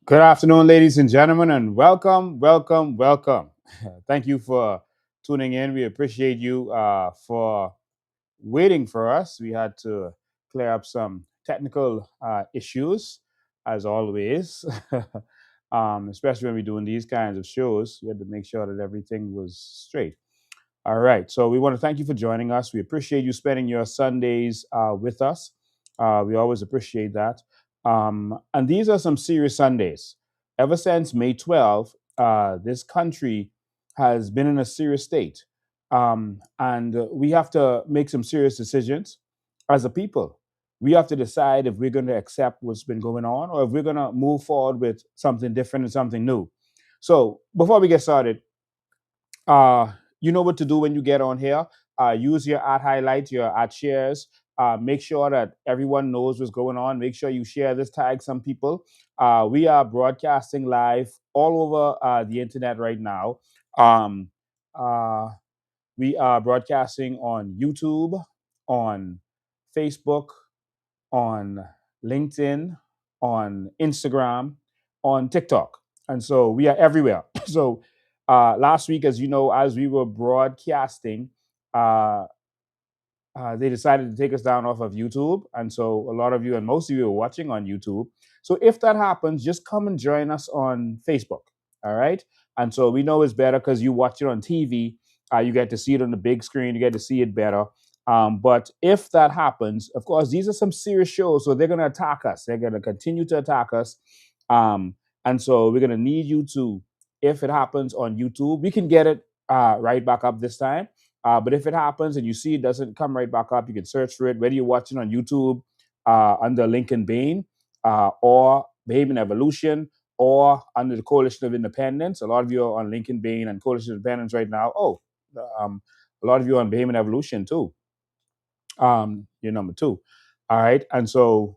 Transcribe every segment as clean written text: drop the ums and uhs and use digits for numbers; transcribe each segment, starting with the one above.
Good afternoon, ladies and gentlemen, and welcome, welcome, welcome. Thank you for tuning in. We appreciate you for waiting for us. We had to clear up some technical issues, as always. Especially when we're doing these kinds of shows, we had to make sure that everything was straight. All right. So we want to thank you for joining us. We appreciate you spending your Sundays with us. We always appreciate that. And these are some serious Sundays. Ever since May 12th, this country has been in a serious state. And we have to make some serious decisions as a people. We have to decide if we're going to accept what's been going on or if we're going to move forward with something different and something new. So before we get started, uh, you know what to do when you get on here. Use your ad highlights, your ad shares. Make sure that everyone knows what's going on. Make sure you share this, tag some people. We are broadcasting live all over the internet right now. Um, uh, we are broadcasting on YouTube, on Facebook, on LinkedIn, on Instagram, on TikTok. And so we are everywhere. So last week, as you know, as we were broadcasting, uh, they decided to take us down off of YouTube. And so a lot of you and most of you are watching on YouTube. So if that happens, just come and join us on Facebook. All right. And so we know it's better because you watch it on TV. You get to see it on the big screen. You get to see it better. But if that happens, of course, these are some serious shows. So they're going to attack us. They're going to continue to attack us. Um, and so we're going to need you to, if it happens on YouTube, we can get it right back up this time. But if it happens and you see it doesn't come right back up, you can search for it, whether you're watching on YouTube under Lincoln Bain or Behavior Evolution or under the Coalition of Independence. A lot of you are on Lincoln Bain and Coalition of Independence right now. Um, a lot of you are on Behavior Evolution too. You're number two. All right. And all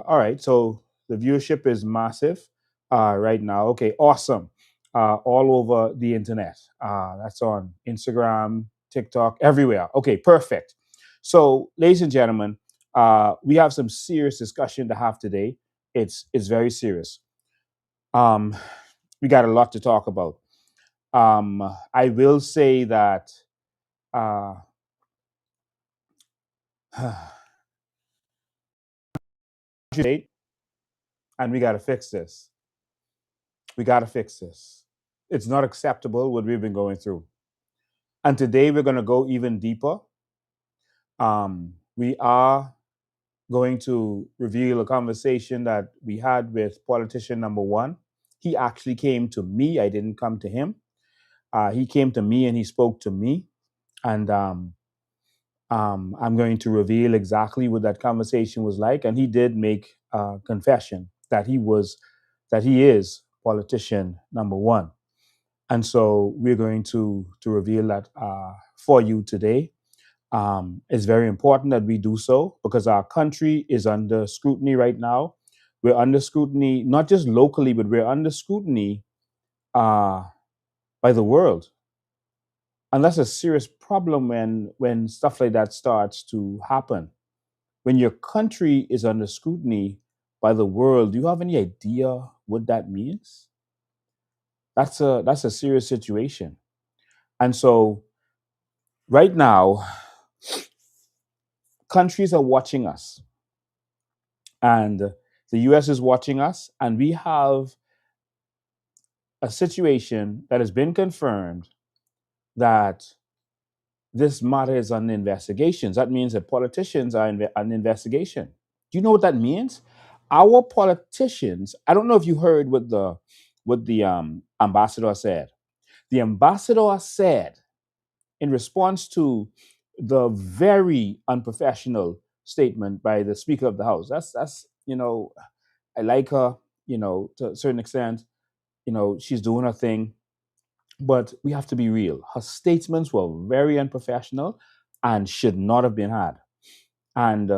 right. So the viewership is massive right now. Okay, awesome. All over the internet. That's on Instagram, TikTok, everywhere. Okay, perfect. So, ladies and gentlemen, we have some serious discussion to have today. It's very serious. Um, we got a lot to talk about. I will say that uh, and we got to fix this. We got to fix this. It's not acceptable what we've been going through. And today we're going to go even deeper. We are going to reveal a conversation that we had with politician number one. He actually came to me. I didn't come to him. He came to me and he spoke to me. And I'm going to reveal exactly what that conversation was like. And he did make a confession that he is politician number one. And so we're going to reveal that for you today. It's very important that we do so because our country is under scrutiny right now. We're under scrutiny, not just locally, but we're under scrutiny uh, by the world. And that's a serious problem when stuff like that starts to happen. When your country is under scrutiny by the world, do you have any idea what that means? That's a serious situation. And so right now, countries are watching us, and the US is watching us, and we have a situation that has been confirmed that this matter is under investigations. That means that politicians are under investigation. Do you know what that means? Our politicians, I don't know if you heard what the ambassador said. The ambassador said in response to the very unprofessional statement by the Speaker of the House. That's I like her, to a certain extent. She's doing her thing, but we have to be real. Her statements were very unprofessional and should not have been had. And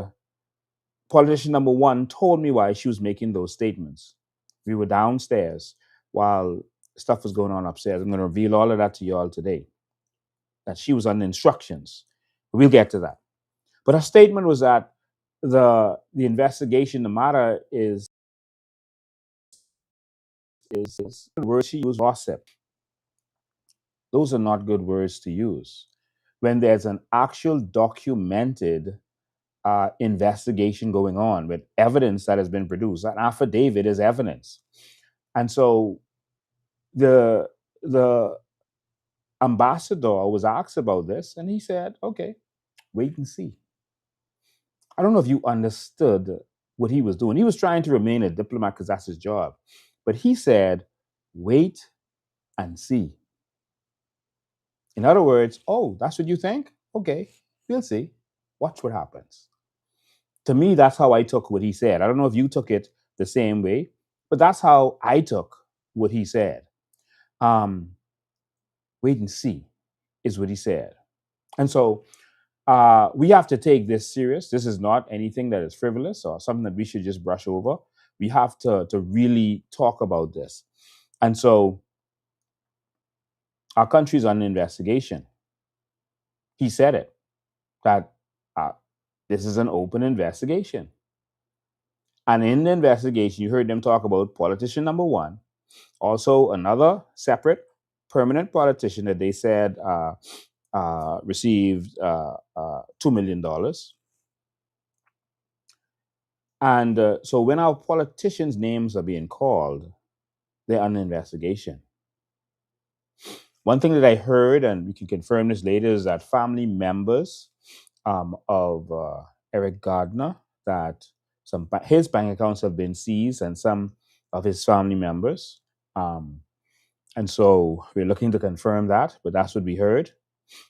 politician number one told me why she was making those statements. We were downstairs while stuff was going on upstairs. I'm going to reveal all of that to you all today. That she was under instructions. We'll get to that. But her statement was that the investigation, the matter is is the word she used, gossip. Those are not good words to use. When there's an actual documented investigation going on with evidence that has been produced, an affidavit is evidence. And so the the ambassador was asked about this, and he said, "Okay, wait and see." I don't know if you understood what he was doing. He was trying to remain a diplomat because that's his job, but he said, "Wait and see." In other words, oh, that's what you think? Okay, we'll see. Watch what happens. To me, that's how I took what he said. I don't know if you took it the same way, but that's how I took what he said. Um, Wait and see is what he said. And so we have to take this serious. This is not anything that is frivolous or something that we should just brush over. We have to really talk about this. And so our country's under investigation. He said it, that uh, this is an open investigation. And in the investigation, you heard them talk about politician number one, also another separate permanent politician that they said received $2 million. And so when our politicians' names are being called, they're under investigation. One thing that I heard, and we can confirm this later, is that family members of Eric Gardiner, that his bank accounts have been seized, and some of his family members. Um, and so we're looking to confirm that, but that's what we heard.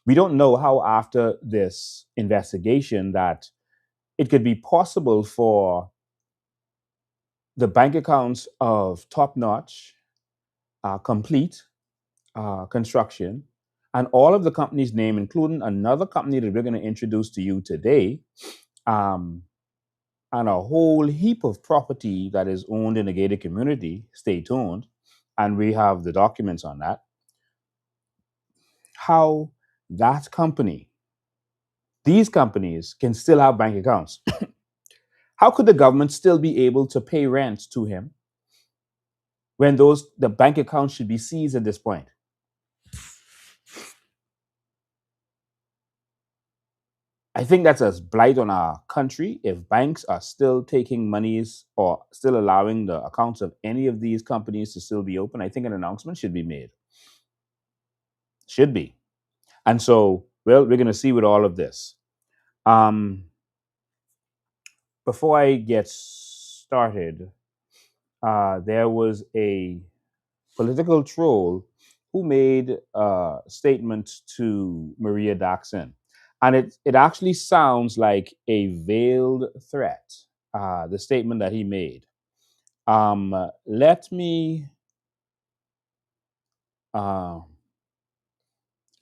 We don't know how after this investigation that it could be possible for the bank accounts of Top Notch, Complete Construction, and all of the companies' name, including another company that we're going to introduce to you today, um, and a whole heap of property that is owned in the gated community. Stay tuned, and we have the documents on that. How that company, these companies, can still have bank accounts. How could the government still be able to pay rent to him when the bank accounts should be seized at this point? I think that's a blight on our country if banks are still taking monies or still allowing the accounts of any of these companies to still be open. I think an announcement should be made. Should be. And so, well, we're going to see with all of this. Um, Before I get started, there was a political troll who made a statement to Maria Daxon. And it actually sounds like a veiled threat, the statement that he made. Let me uh,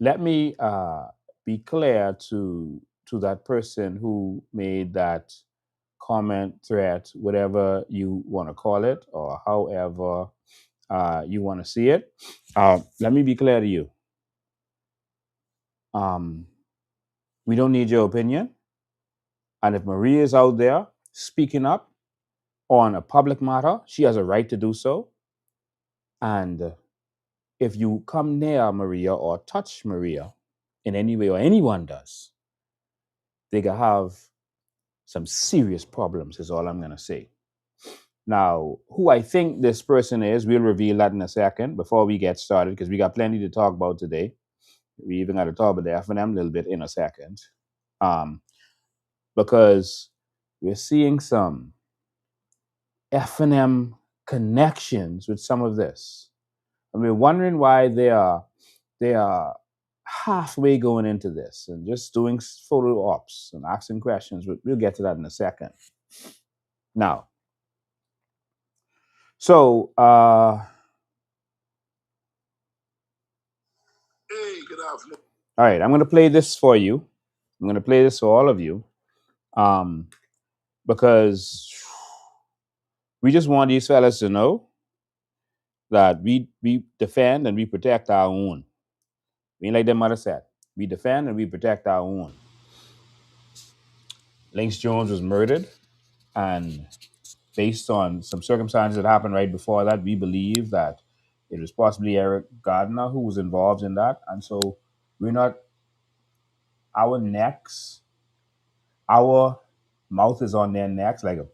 let me be clear to that person who made that comment, threat, whatever you want to call it, or however you want to see it. Let me be clear to you. Um, we don't need your opinion. And if Maria is out there speaking up on a public matter, she has a right to do so. And if you come near Maria or touch Maria in any way, or anyone does, they could have some serious problems, is all I'm going to say. Now, who I think this person is, we'll reveal that in a second before we get started, because we got plenty to talk about today. We even got to talk about the F&M a little bit in a second, because we're seeing some F&M connections with some of this. And we're wondering why they are halfway going into this and just doing photo ops and asking questions. We'll get to that in a second. Now, so hey, good afternoon. All right, I'm going to play this for you. I'm going to play this for all of you, because we just want these fellas to know that we defend and we protect our own. We ain't like their mother said. We defend and we protect our own. Lynx Jones was murdered, and based on some circumstances that happened right before that, we believe that it was possibly Eric Gardiner who was involved in that. And so we're not, our necks, our mouth is on their necks like a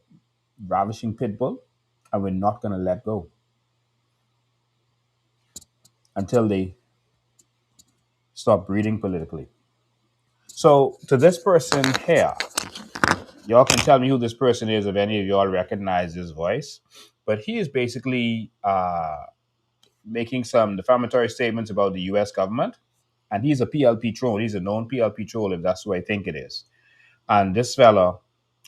ravishing pit bull, and we're not going to let go until they stop breathing politically. So to this person here, y'all can tell me who this person is if any of y'all recognize his voice. But he is basically making some defamatory statements about the US government. And he's a PLP troll. He's a known PLP troll, if that's who I think it is. And this fella,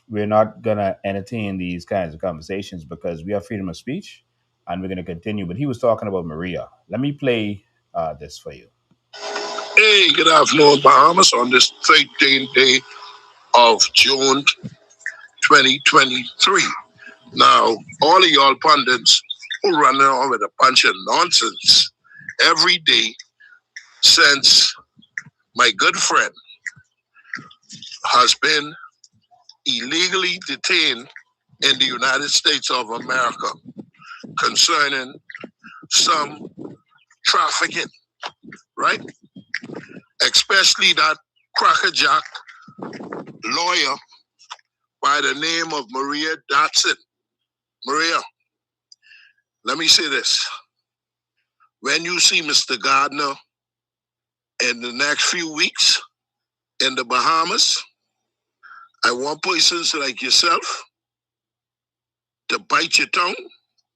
we're not going to entertain these kinds of conversations because we have freedom of speech and we're going to continue. But he was talking about Maria. Let me play this for you. Hey, good afternoon, Bahamas, on this 13th day of June 2023. Now, all of y'all pundits who run around with a bunch of nonsense every day since my good friend has been illegally detained in the United States of America concerning some trafficking, right? Especially that crackerjack lawyer by the name of Maria Dotson. Maria, let me say this. When you see Mr. Gardner in the next few weeks in the Bahamas, I want persons like yourself to bite your tongue,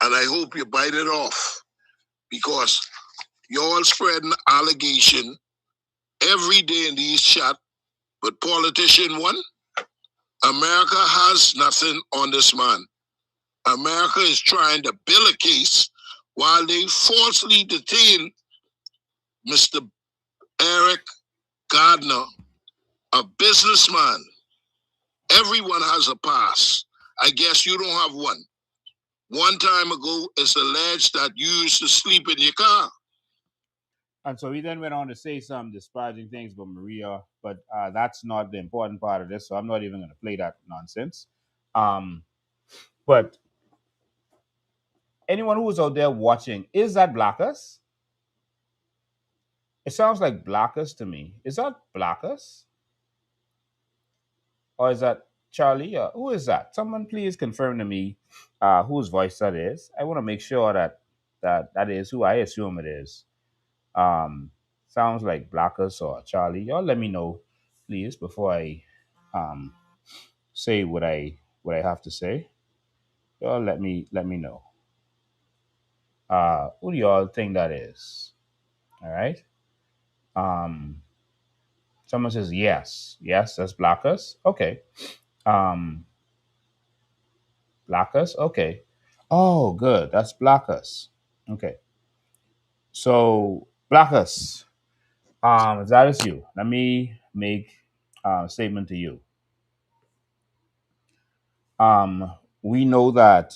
and I hope you bite it off because you're all spreading allegation every day in these chat. But politician one, America has nothing on this man. America is trying to build a case while they falsely detain Mr. Eric Gardner, a businessman. Everyone has a past. I guess you don't have one. One time ago, it's alleged that you used to sleep in your car. And so he then went on to say some disparaging things about Maria, but that's not the important part of this. So I'm not even going to play that nonsense. But anyone who is out there watching, is that Blackus? It sounds like Blackus to me. Is that Blackus? Or is that Charlie? Who is that? Someone please confirm to me whose voice that is. I want to make sure that is who I assume it is. Um, Sounds like Blackus or Charlie. Y'all let me know, please, before I um, say what I have to say. Y'all let me know. Who do y'all think that is? All right. Um, Someone says yes. Yes, that's Blackus. Okay. Um, Blackus. Okay. Oh, good. That's Blackus. Okay. So Blackus, if that is you, let me make a statement to you. Um, we know that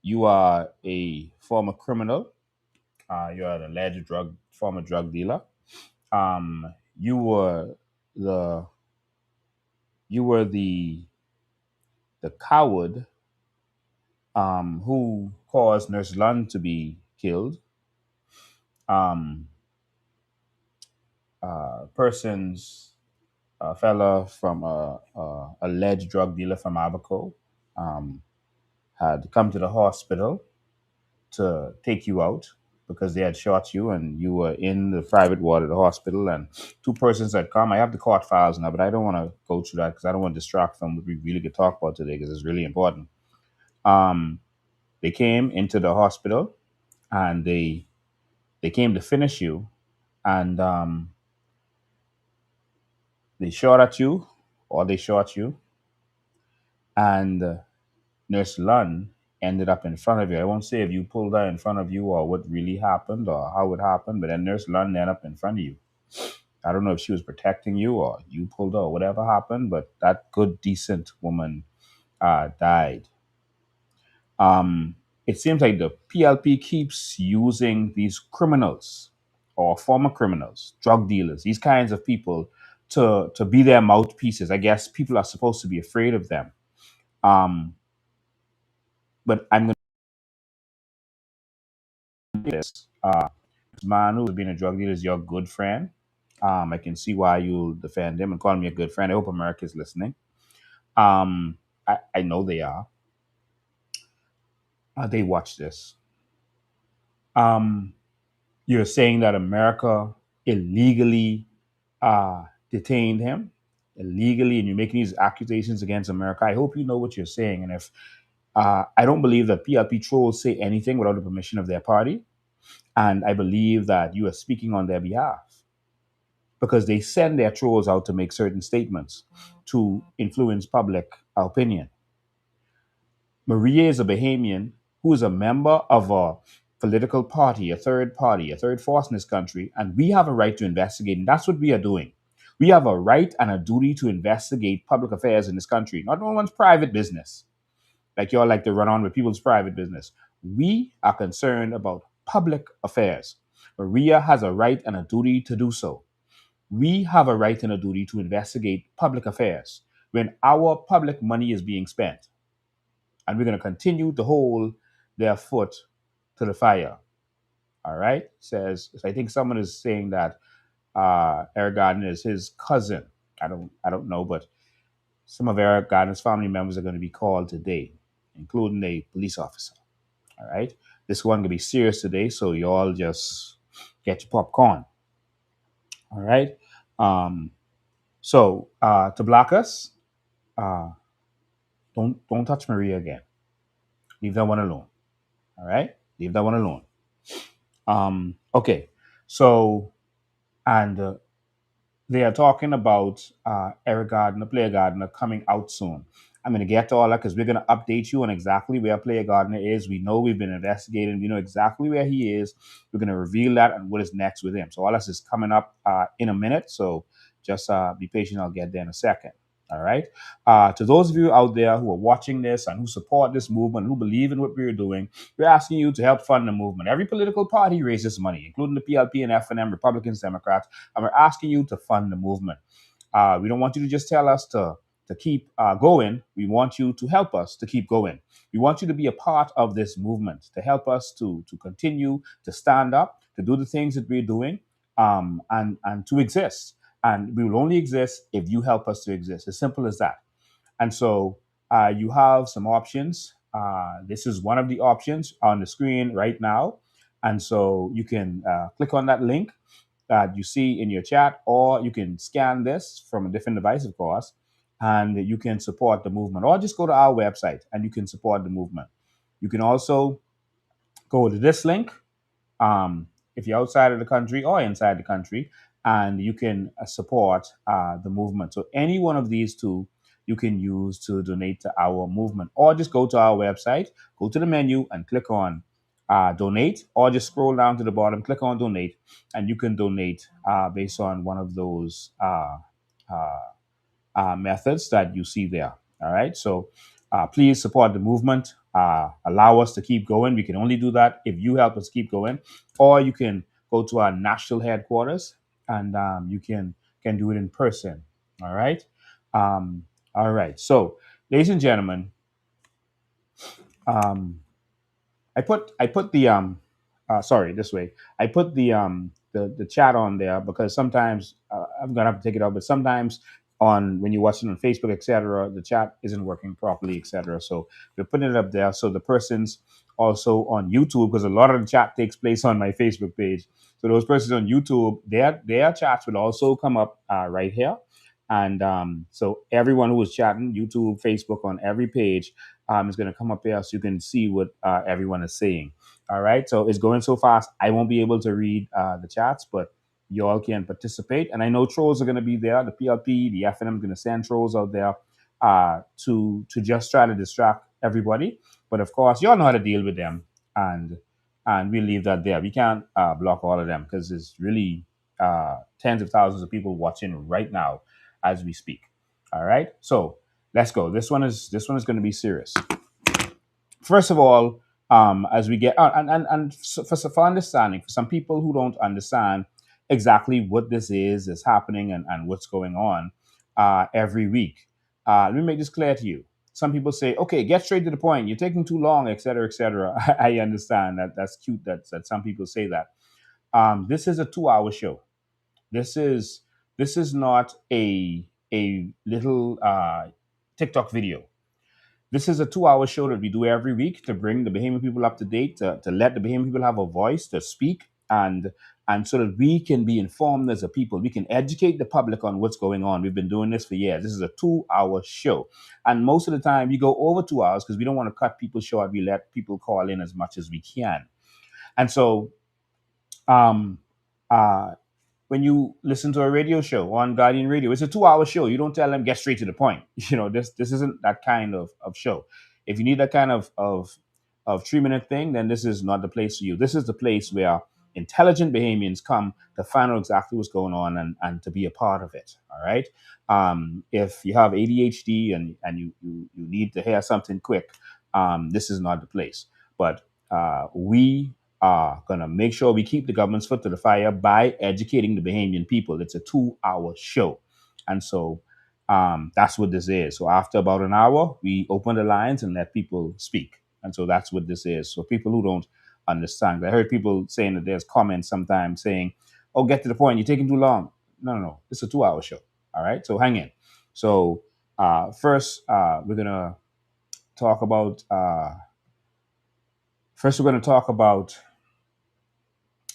you are a former criminal. You're an alleged former drug dealer. You were the you were the coward who caused Nurse Lund to be killed. Um, persons, a fella from a alleged drug dealer from Abaco, um, had come to the hospital to take you out because they had shot you and you were in the private ward of the hospital, and two persons had come. I have the court files now, but I don't want to go through that because I don't want to distract from what we really could talk about today because it's really important. Um, they came into the hospital and they came to finish you, and they shot at you, or they shot you, and Nurse Lunn ended up in front of you. I won't say if you pulled her in front of you or what really happened or how it happened, but then Nurse Lunn ended up in front of you. I don't know if she was protecting you or you pulled her or whatever happened, but that good, decent woman died. It seems like the PLP keeps using these criminals or former criminals, drug dealers, these kinds of people to be their mouthpieces. I guess people are supposed to be afraid of them. Um, But I'm going to say this. This man who's been a drug dealer is your good friend. I can see why you'll defend him and call me a good friend. I hope America is listening. I know they are. They watch this. Um, you're saying that America illegally detained him illegally, and you're making these accusations against America. I hope you know what you're saying. And if I don't believe that PLP trolls say anything without the permission of their party, and I believe that you are speaking on their behalf because they send their trolls out to make certain statements to influence public opinion. Maria is a Bahamian who is a member of a political party, a third force in this country, and we have a right to investigate, and that's what we are doing. We have a right and a duty to investigate public affairs in this country, not no one's private business, like y'all like to run on with people's private business. We are concerned about public affairs. Maria has a right and a duty to do so. We have a right and a duty to investigate public affairs when our public money is being spent, and we're going to continue to hold their foot to the fire. All right, says I think someone is saying that Eric Gardiner is his cousin. I don't know, but some of Eric Gardiner's family members are going to be called today, including a police officer. All right, this one gonna be serious today, so you all just get your popcorn. All right. Um, to block us, uh, don't touch Maria again. Leave that one alone. All right, leave that one alone. Okay, so and they are talking about Eric Gardner, Player Gardner, coming out soon. I'm going to get to all that because we're going to update you on exactly where Player Gardner is. We know we've been investigating. We know exactly where he is. We're going to reveal that and what is next with him. So all this is coming up in a minute. So just be patient. I'll get there in a second. All right. To those of you out there who are watching this and who support this movement, who believe in what we're doing, we're asking you to help fund the movement. Every political party raises money, including the PLP and FNM, Republicans, Democrats, and we're asking you to fund the movement. We don't want you to just tell us to keep going. We want you to help us to keep going. We want you to be a part of this movement, to help us to continue to stand up, to do the things that we're doing, and to exist. And we will only exist if you help us to exist. As simple as that. And so you have some options. This is one of the options on the screen right now. And so you can click on that link that you see in your chat, or you can scan this from a different device, of course, and you can support the movement, or just go to our website and you can support the movement. You can also go to this link if you're outside of the country or inside the country, and you can support the movement. So any one of these two you can use to donate to our movement, or just go to our website, go to the menu and click on donate, or just scroll down to the bottom, click on donate, and you can donate based on one of those uh, methods that you see there. All right. So please support the movement. Allow us to keep going. We can only do that if you help us keep going. Or you can go to our national headquarters and you can do it in person. All right. Um, all right. So, ladies and gentlemen, um, I put the sorry, this way. I put the chat on there because sometimes I'm gonna have to take it out, but sometimes on when you're watching on Facebook, etc., the chat isn't working properly, etc. So we're putting it up there so the person's also on YouTube, because a lot of the chat takes place on my Facebook page. So those persons on YouTube, their chats will also come up right here. And so everyone who is chatting, YouTube, Facebook, on every page, is going to come up here so you can see what everyone is saying. All right. So it's going so fast, I won't be able to read the chats, but you all can participate. And I know trolls are going to be there. The PLP, the FNM, going to send trolls out there to just try to distract everybody. But of course, you all know how to deal with them, and we leave that there. We can't block all of them because there's really tens of thousands of people watching right now as we speak. All right. So let's go. This one is going to be serious. First of all, as we get and for understanding, for some people who don't understand exactly what this is happening and what's going on every week, let me make this clear to you. some people say, okay, get straight to the point. You're taking too long, et cetera, et cetera. I understand that. That's cute that some people say that. This is a 2 hour show. This is this is not a little TikTok video. This is a 2 hour show that we do every week to bring the Bahamian people up to date, to let the Bahamian people have a voice to speak, and so that we can be informed as a people. We can educate the public on what's going on. We've been doing this for years. This is a 2 hour show. And most of the time we go over 2 hours because we don't want to cut people short. We let people call in as much as we can. And so um, uh, when you listen to a radio show on Guardian Radio, it's a 2 hour show. You don't tell them get straight to the point. This isn't that kind of show. If you need that kind of 3 minute thing, then this is not the place for you. This is the place where intelligent Bahamians come to find out exactly what's going on and to be a part of it. All right. If you have ADHD and you need to hear something quick, this is not the place. But we are going to make sure we keep the government's foot to the fire by educating the Bahamian people. It's a 2 hour show. And so that's what this is. So after about an hour, we open the lines and let people speak. And so that's what this is. So people who don't understand, I heard people saying that there's comments sometimes saying, oh, get to the point. You're taking too long. No, no, no. It's a 2 hour show. All right. So hang in. So first, we're going to talk about,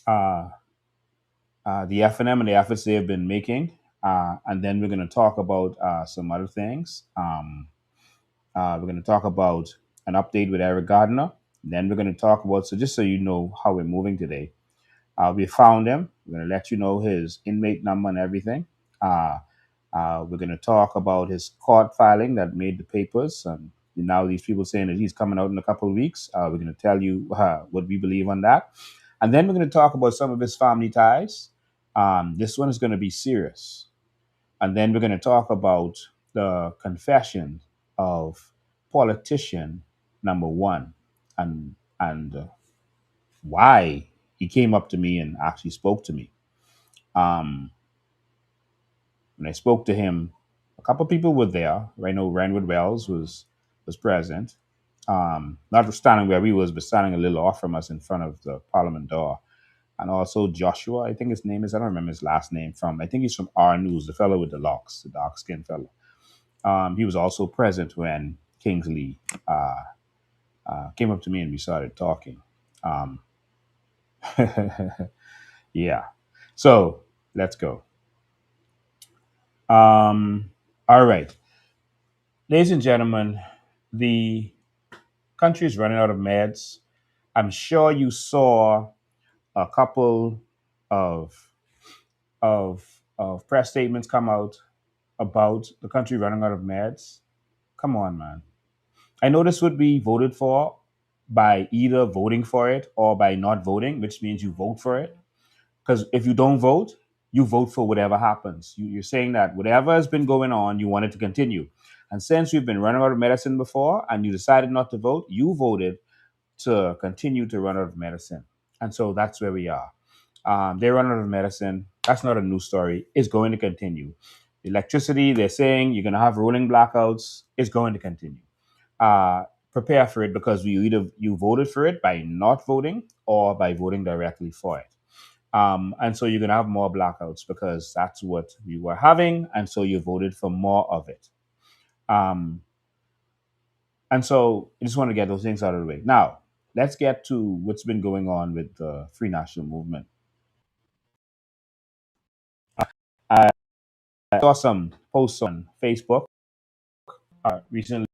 uh, the F&M and the efforts they've been making. And then we're going to talk about some other things. We're going to talk about an update with Eric Gardiner. Then we're going to talk about, so just so you know how we're moving today, we found him. We're going to let you know his inmate number and everything. We're going to talk about his court filing that made the papers. And now these people saying that he's coming out in a couple of weeks. We're going to tell you what we believe on that. And then we're going to talk about some of his family ties. This one is going to be serious. And then we're going to talk about the confession of politician number one and why he came up to me and actually spoke to me. Um, when I spoke to him, a couple of people were there. I know Renwood Wells was present, not standing where we was, but standing a little off from us in front of the Parliament door. And also Joshua, I think his name is. I don't remember his last name from. I think he's from R News, the fellow with the locks, the dark skinned fellow. He was also present when Kingsley came up to me and we started talking. Um, yeah. So let's go. All right. Ladies and gentlemen, the country is running out of meds. I'm sure you saw a couple of of press statements come out about the country running out of meds. Come on, man. I know this would be voted for by either voting for it or by not voting, which means you vote for it. Because if you don't vote, you vote for whatever happens. You're saying that whatever has been going on, you want it to continue. And since we've been running out of medicine before and you decided not to vote, you voted to continue to run out of medicine. And so that's where we are. They run out of medicine. That's not a new story. It's going to continue. Electricity, they're saying you're going to have rolling blackouts. It's going to continue. Uh, Prepare for it because you voted for it by not voting or by voting directly for it. And so you're going to have more blackouts because that's what we were having. And so you voted for more of it. Um, and so I just want to get those things out of the way. Now, let's get to what's been going on with the Free National Movement. I saw some posts on Facebook recently,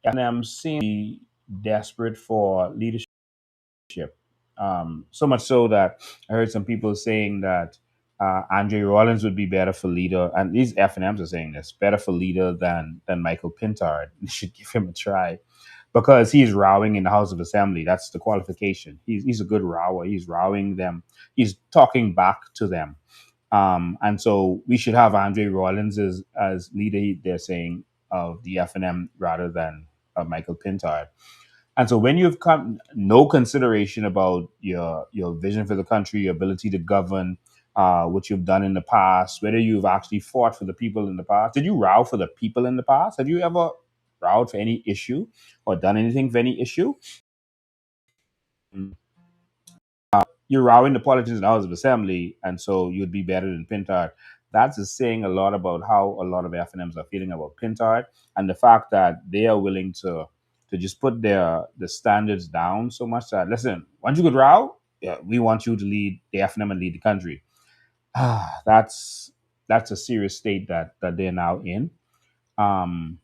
and I'm seeing desperate for leadership. So much so that I heard some people saying that Andre Rollins would be better for leader, and these F&Ms are saying this, better for leader than Michael Pintard. You should give him a try because he's rowing in the House of Assembly. That's the qualification. He's a good rower. He's rowing them. He's talking back to them. And so we should have Andre Rollins as leader, they're saying, of the F&M rather than Michael Pintard. And so when you've come no consideration about your vision for the country, your ability to govern, what you've done in the past, whether you've actually fought for the people in the past. Did you row for the people in the past? Have you ever rowed for any issue or done anything for any issue? You're rowing the politicians in the House of Assembly, and so you'd be better than Pintard. That's just saying a lot about how a lot of FNMs are feeling about Pintard, and the fact that they are willing to just put the standards down so much that, listen, once you could row, yeah, we want you to lead the FNM and lead the country. That's a serious state that they're now in. Um,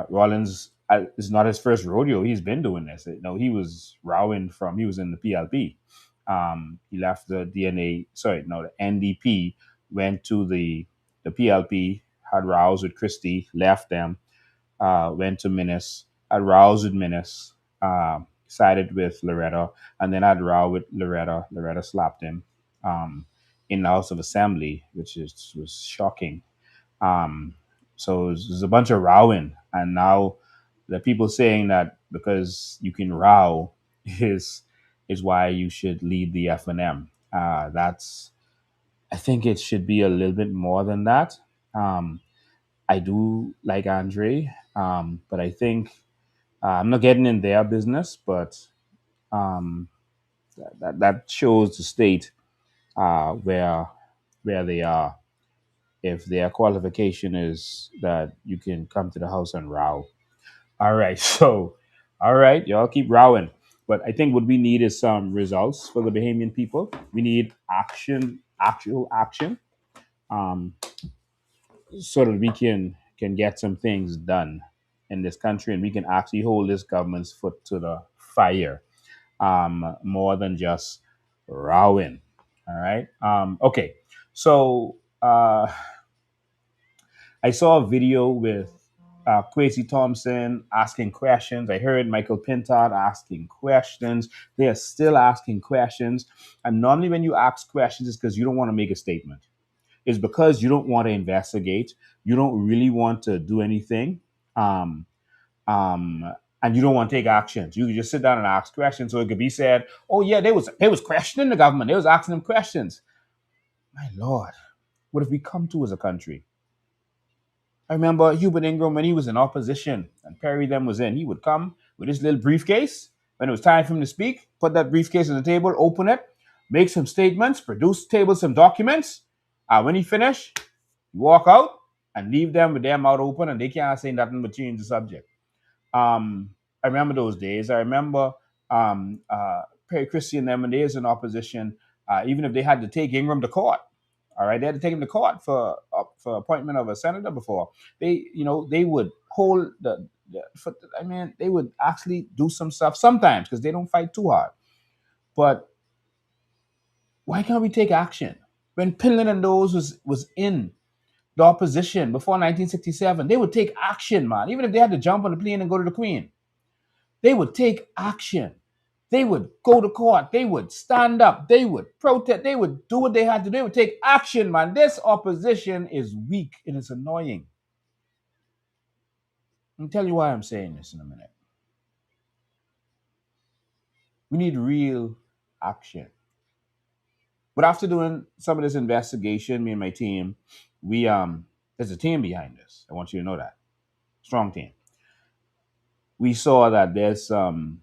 Rollins is not his first rodeo. He's been doing this. He was rowing he was in the PLP. He left the DNA, sorry, no, the NDP, went to the PLP, had rows with Christie, left them, went to Minnis, had rows with Minnis, sided with Loretta, and then had row with Loretta. Loretta slapped him in the House of Assembly, was shocking. um, so there's a bunch of rowing, and now the people saying that because you can row is is why you should lead the FNM. That's I think it should be a little bit more than that. Um, I do like Andre, but I think I'm not getting in their business, but um, that shows the state where they are. If their qualification is that you can come to the house and row. All right, so all right, y'all keep rowing. But I think what we need is some results for the Bahamian people. We need action, actual action, um, so that we can get some things done in this country, and we can actually hold this government's foot to the fire, more than just rowing. All right. Okay. So I saw a video with Kwesi Thompson asking questions. I heard Michael Pintard asking questions. They are still asking questions. And normally, when you ask questions, it's because you don't want to make a statement. It's because you don't want to investigate. You don't really want to do anything. Um, um, and you don't want to take actions. You can just sit down and ask questions. So it could be said, "Oh yeah, they was questioning the government. They was asking them questions." My Lord, what have we come to as a country? I remember Hubert Ingram when he was in opposition and Perry then was in. He would come with his little briefcase when it was time for him to speak, put that briefcase on the table, open it, make some statements, produce table some documents. When he finished, walk out and leave them with their mouth open and they can't say nothing but change the subject. I remember those days. I remember Perry Christie and them when they was in opposition, even if they had to take Ingram to court. All right, they had to take him to court for appointment of a senator before. They would hold I mean, they would actually do some stuff sometimes because they don't fight too hard. But why can't we take action? When Pinland and those was in the opposition before 1967, they would take action, man. Even if they had to jump on the plane and go to the Queen, they would take action. They would go to court. They would stand up. They would protest. They would do what they had to do. They would take action, man. This opposition is weak and it's annoying. I'll tell you why I'm saying this in a minute. We need real action. But after doing some of this investigation, me and my team, we there's a team behind this. I want you to know that. Strong team. We saw that there's some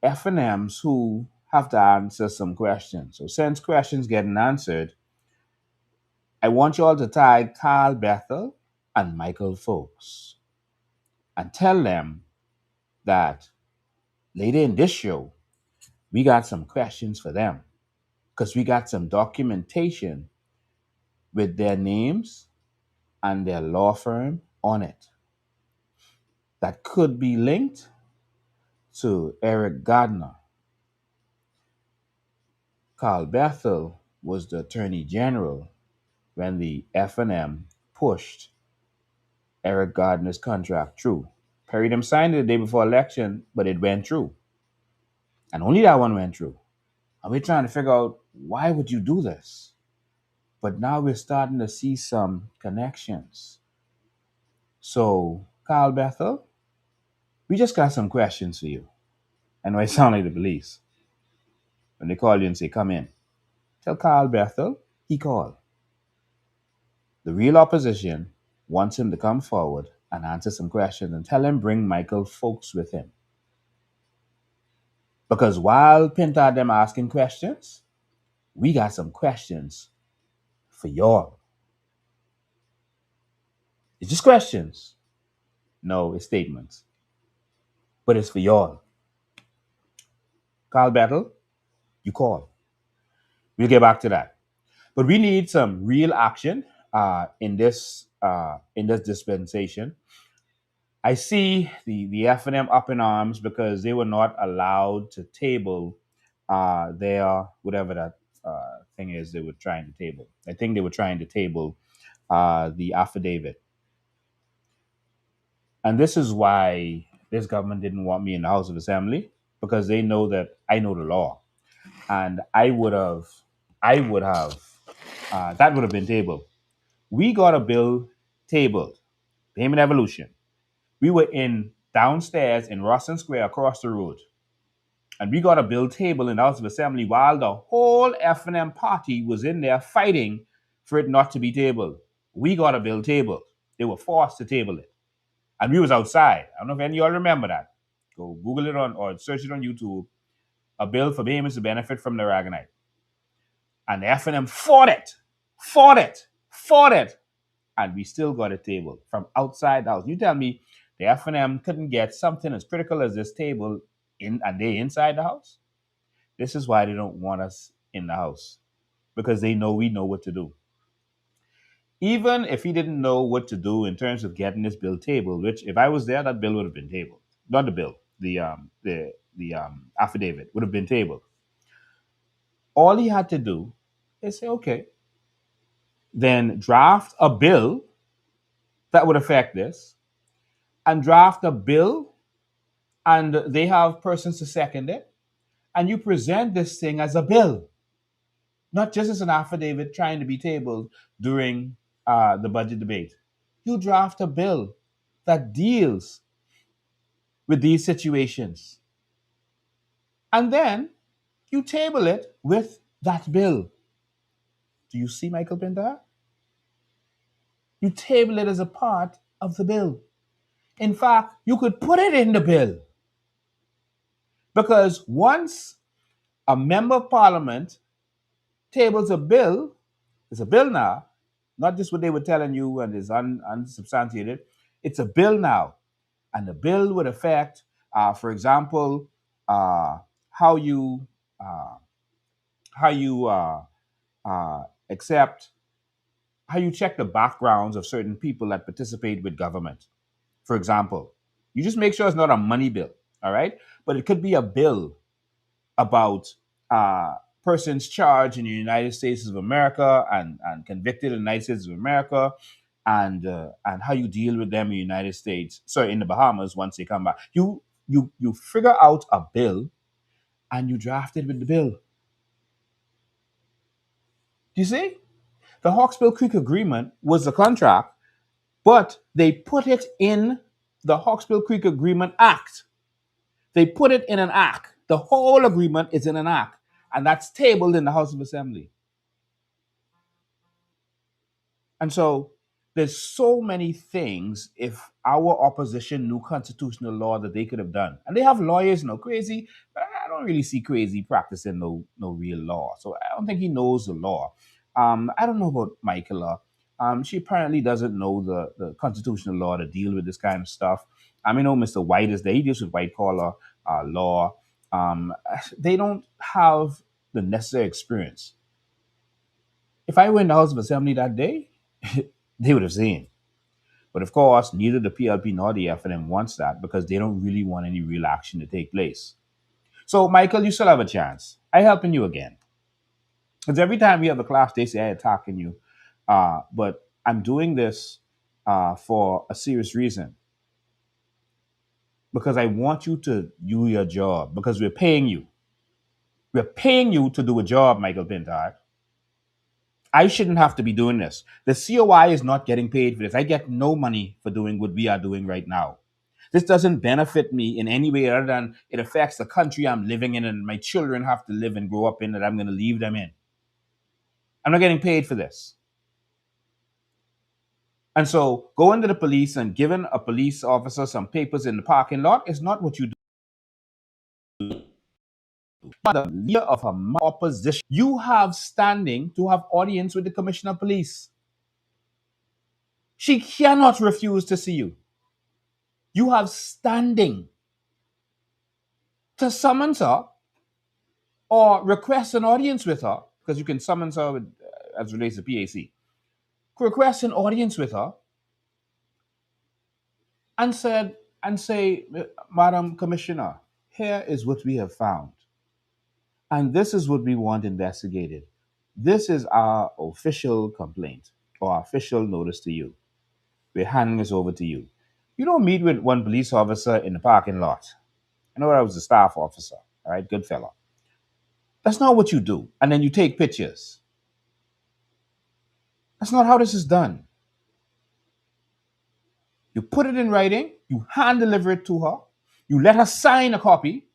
F&Ms who have to answer some questions. So since questions getting answered, I want you all to tag Carl Bethel and Michael Folks and tell them that later in this show, we got some questions for them because we got some documentation with their names and their law firm on it that could be linked to Eric Gardiner. Carl Bethel was the Attorney General when the F&M pushed Eric Gardiner's contract through. Perry them signed it the day before election, but it went through. And only that one went through. And we're trying to figure out why would you do this? But now we're starting to see some connections. So, Carl Bethel, we just got some questions for you. I know I sound like the police when they call you and say, come in. Tell Carl Bethel he called. The real opposition wants him to come forward and answer some questions and tell him bring Michael Folks with him. Because while Pinta and them asking questions, we got some questions for y'all. It's just questions. No, it's statements. But it's for y'all. Carl Battle, you call. We'll get back to that. But we need some real action in this dispensation. I see the F&M up in arms because they were not allowed to table their whatever that thing is they were trying to table. I think they were trying to table the affidavit. And this is why this government didn't want me in the House of Assembly, because they know that I know the law. And that would have been tabled. We got a bill tabled, Payment Evolution. We were in downstairs in Russell Square across the road. And we got a bill table in the House of Assembly while the whole F&M party was in there fighting for it not to be tabled. We got a bill tabled. They were forced to table it. And we was outside. I don't know if any of y'all remember that. Go Google it on or search it on YouTube. A bill for payments to benefit from the Aragonite. And the F&M fought it, and we still got a table from outside the house. You tell me the F&M couldn't get something as critical as this table in, and they inside the house? This is why they don't want us in the house, because they know we know what to do. Even if he didn't know what to do in terms of getting this bill tabled, which if I was there, that bill would have been tabled. Not the bill, the affidavit would have been tabled. All he had to do is say, okay, then draft a bill that would affect this, and draft a bill, and they have persons to second it, and you present this thing as a bill, not just as an affidavit trying to be tabled during the budget debate. You draft a bill that deals with these situations, and then you table it with that bill. Do you see, Michael Pintar? You table it as a part of the bill. In fact, you could put it in the bill. Because once a member of parliament tables a bill, it's a bill now, not just what they were telling you and is unsubstantiated. It's a bill now. And the bill would affect, for example, how you how you accept, how you check the backgrounds of certain people that participate with government. For example, you just make sure it's not a money bill, all right? But it could be a bill about persons charged in the United States of America and convicted in the United States of America, and how you deal with them in the United States, sorry, in the Bahamas once they come back. You figure out a bill and you draft it with the bill. Do you see? The Hawksbill Creek Agreement was a contract, but they put it in the Hawksbill Creek Agreement Act. They put it in an act. The whole agreement is in an act, and that's tabled in the House of Assembly. And so there's so many things if our opposition knew constitutional law that they could have done. And they have lawyers, crazy, but I don't really see crazy practicing no real law. So I don't think he knows the law. I don't know about Michaela. She apparently doesn't know the constitutional law to deal with this kind of stuff. I mean, Mr. White is there. He deals with white collar law. They don't have the necessary experience. If I were in the House of Assembly that day, they would have seen. But of course, neither the PLP nor the F&M wants that because they don't really want any real action to take place. So, Michael, you still have a chance. I'm helping you again. Because every time we have a class, they say I'm attacking you. But I'm doing this for a serious reason. Because I want you to do your job. Because we're paying you. We're paying you to do a job, Michael Pintard. I shouldn't have to be doing this. The COI is not getting paid for this. I get no money for doing what we are doing right now. This doesn't benefit me in any way other than it affects the country I'm living in and my children have to live and grow up in that I'm going to leave them in. I'm not getting paid for this. And so going to the police and giving a police officer some papers in the parking lot is not what you do. The leader of a opposition, you have standing to have audience with the commissioner of police. She cannot refuse to see you. You have standing to summons her or request an audience with her, because you can summons her with, as relates to PAC. Request an audience with her and say, Madam Commissioner, here is what we have found. And this is what we want investigated. This is our official complaint or our official notice to you. We're handing this over to you. You don't meet with one police officer in the parking lot. I know I was a staff officer, all right, good fella. That's not what you do. And then you take pictures. That's not how this is done. You put it in writing, you hand deliver it to her, you let her sign a copy,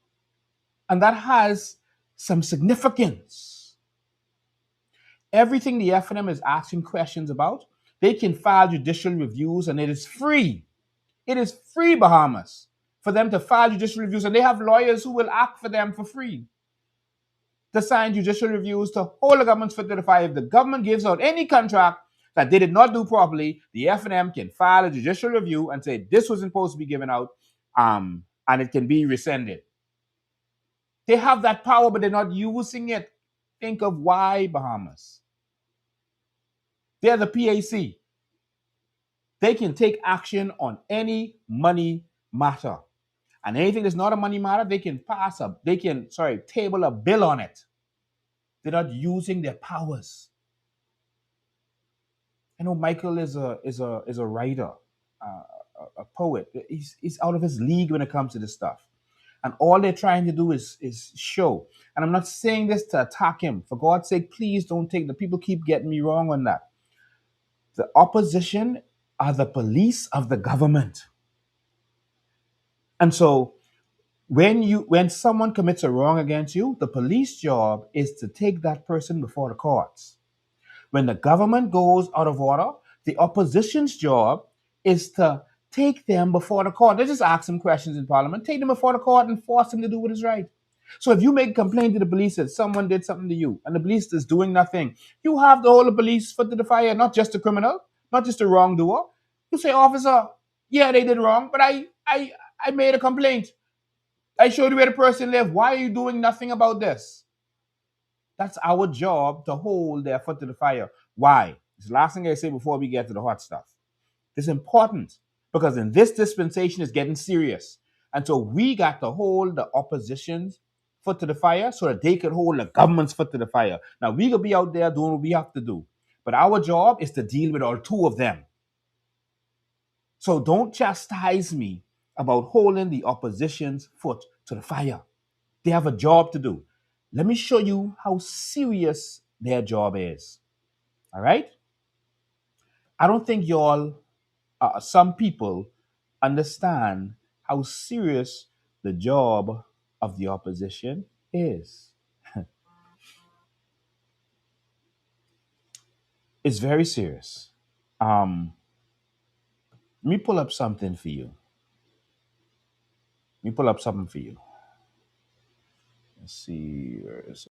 and that has some significance. Everything the F&M is asking questions about, they can file judicial reviews, and it is free. It is free, Bahamas, for them to file judicial reviews, and they have lawyers who will act for them for free to sign judicial reviews to hold the government's foot to the fire. If the government gives out any contract that they did not do properly, the F&M can file a judicial review and say this wasn't supposed to be given out, and it can be rescinded. They have that power, but they're not using it. Think of why, Bahamas. They're the PAC. They can take action on any money matter. And anything that's not a money matter, they can table a bill on it. They're not using their powers. I know Michael is a writer, a poet. He's out of his league when it comes to this stuff. And all they're trying to do is show. And I'm not saying this to attack him. For God's sake, please don't take the people keep getting me wrong on that. The opposition are the police of the government. And so when someone commits a wrong against you, the police job is to take that person before the courts. When the government goes out of order, the opposition's job is to take them before the court. They just ask them questions in parliament, take them before the court and force them to do what is right. So if you make a complaint to the police that someone did something to you and the police is doing nothing, you have to hold the police foot to the fire, not just the criminal, not just the wrongdoer. You say, officer, yeah, they did wrong, but I made a complaint. I showed you where the person lived. Why are you doing nothing about this? That's our job, to hold their foot to the fire. Why? It's the last thing I say before we get to the hot stuff. It's important because in this dispensation it's getting serious. And so we got to hold the opposition's foot to the fire so that they could hold the government's foot to the fire. Now we could be out there doing what we have to do. But our job is to deal with all two of them. So don't chastise me about holding the opposition's foot to the fire. They have a job to do. Let me show you how serious their job is. All right? I don't think some people understand how serious the job of the opposition is. It's very serious. Let me pull up something for you. Let's see, where is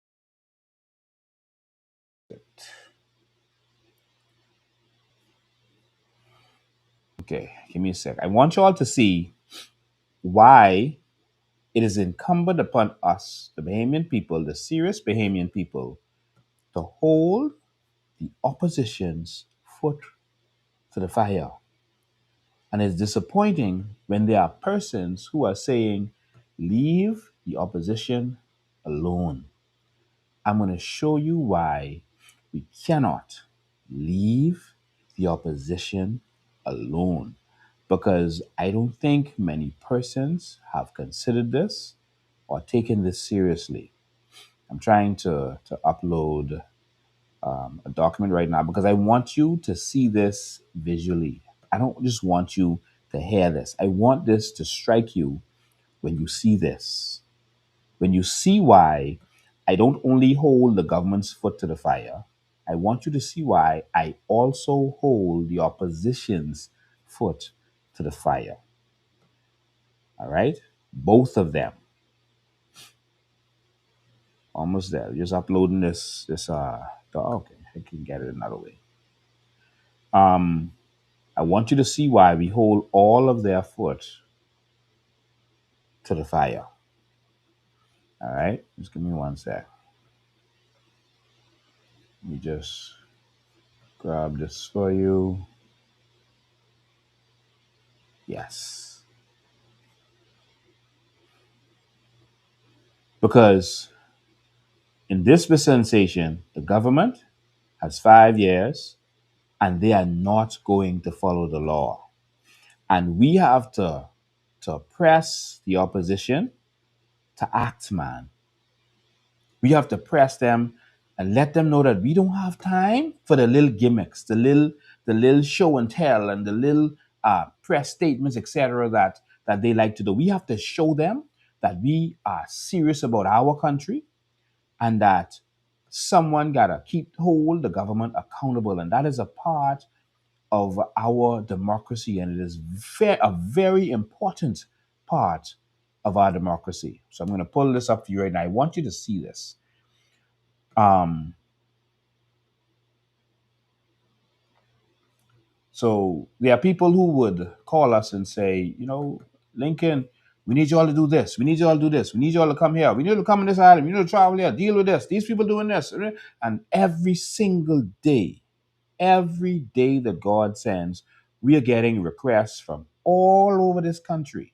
it? Okay, give me a sec. I want you all to see why it is incumbent upon us, the Bahamian people, the serious Bahamian people, to hold the opposition's foot to the fire. And it's disappointing when there are persons who are saying, leave the opposition alone. I'm going to show you why we cannot leave the opposition alone. Because I don't think many persons have considered this or taken this seriously. I'm trying to upload a document right now because I want you to see this visually. I don't just want you to hear this. I want this to strike you when you see this. When you see why I don't only hold the government's foot to the fire, I want you to see why I also hold the opposition's foot to the fire. All right? Both of them. Almost there. Just uploading okay, I can get it another way. Um, I want you to see why we hold all of their foot to the fire. All right? Just give me one sec. Let me just grab this for you. Yes. Because in this dispensation, the government has 5 years and they are not going to follow the law. And we have to press the opposition to act, man. We have to press them and let them know that we don't have time for the little gimmicks, the little show and tell, and the little press statements, etc. That they like to do. We have to show them that we are serious about our country and that someone gotta hold the government accountable, and that is a part of our democracy, and it is a very important part of our democracy. So I'm going to pull this up for you right now. I want you to see this. Um, so there are people who would call us and say, Lincoln, we need you all to do this. We need you all to do this. We need you all to come here. We need you to come in this island. We need to travel here. Deal with this. These people doing this. And every day that God sends, we are getting requests from all over this country,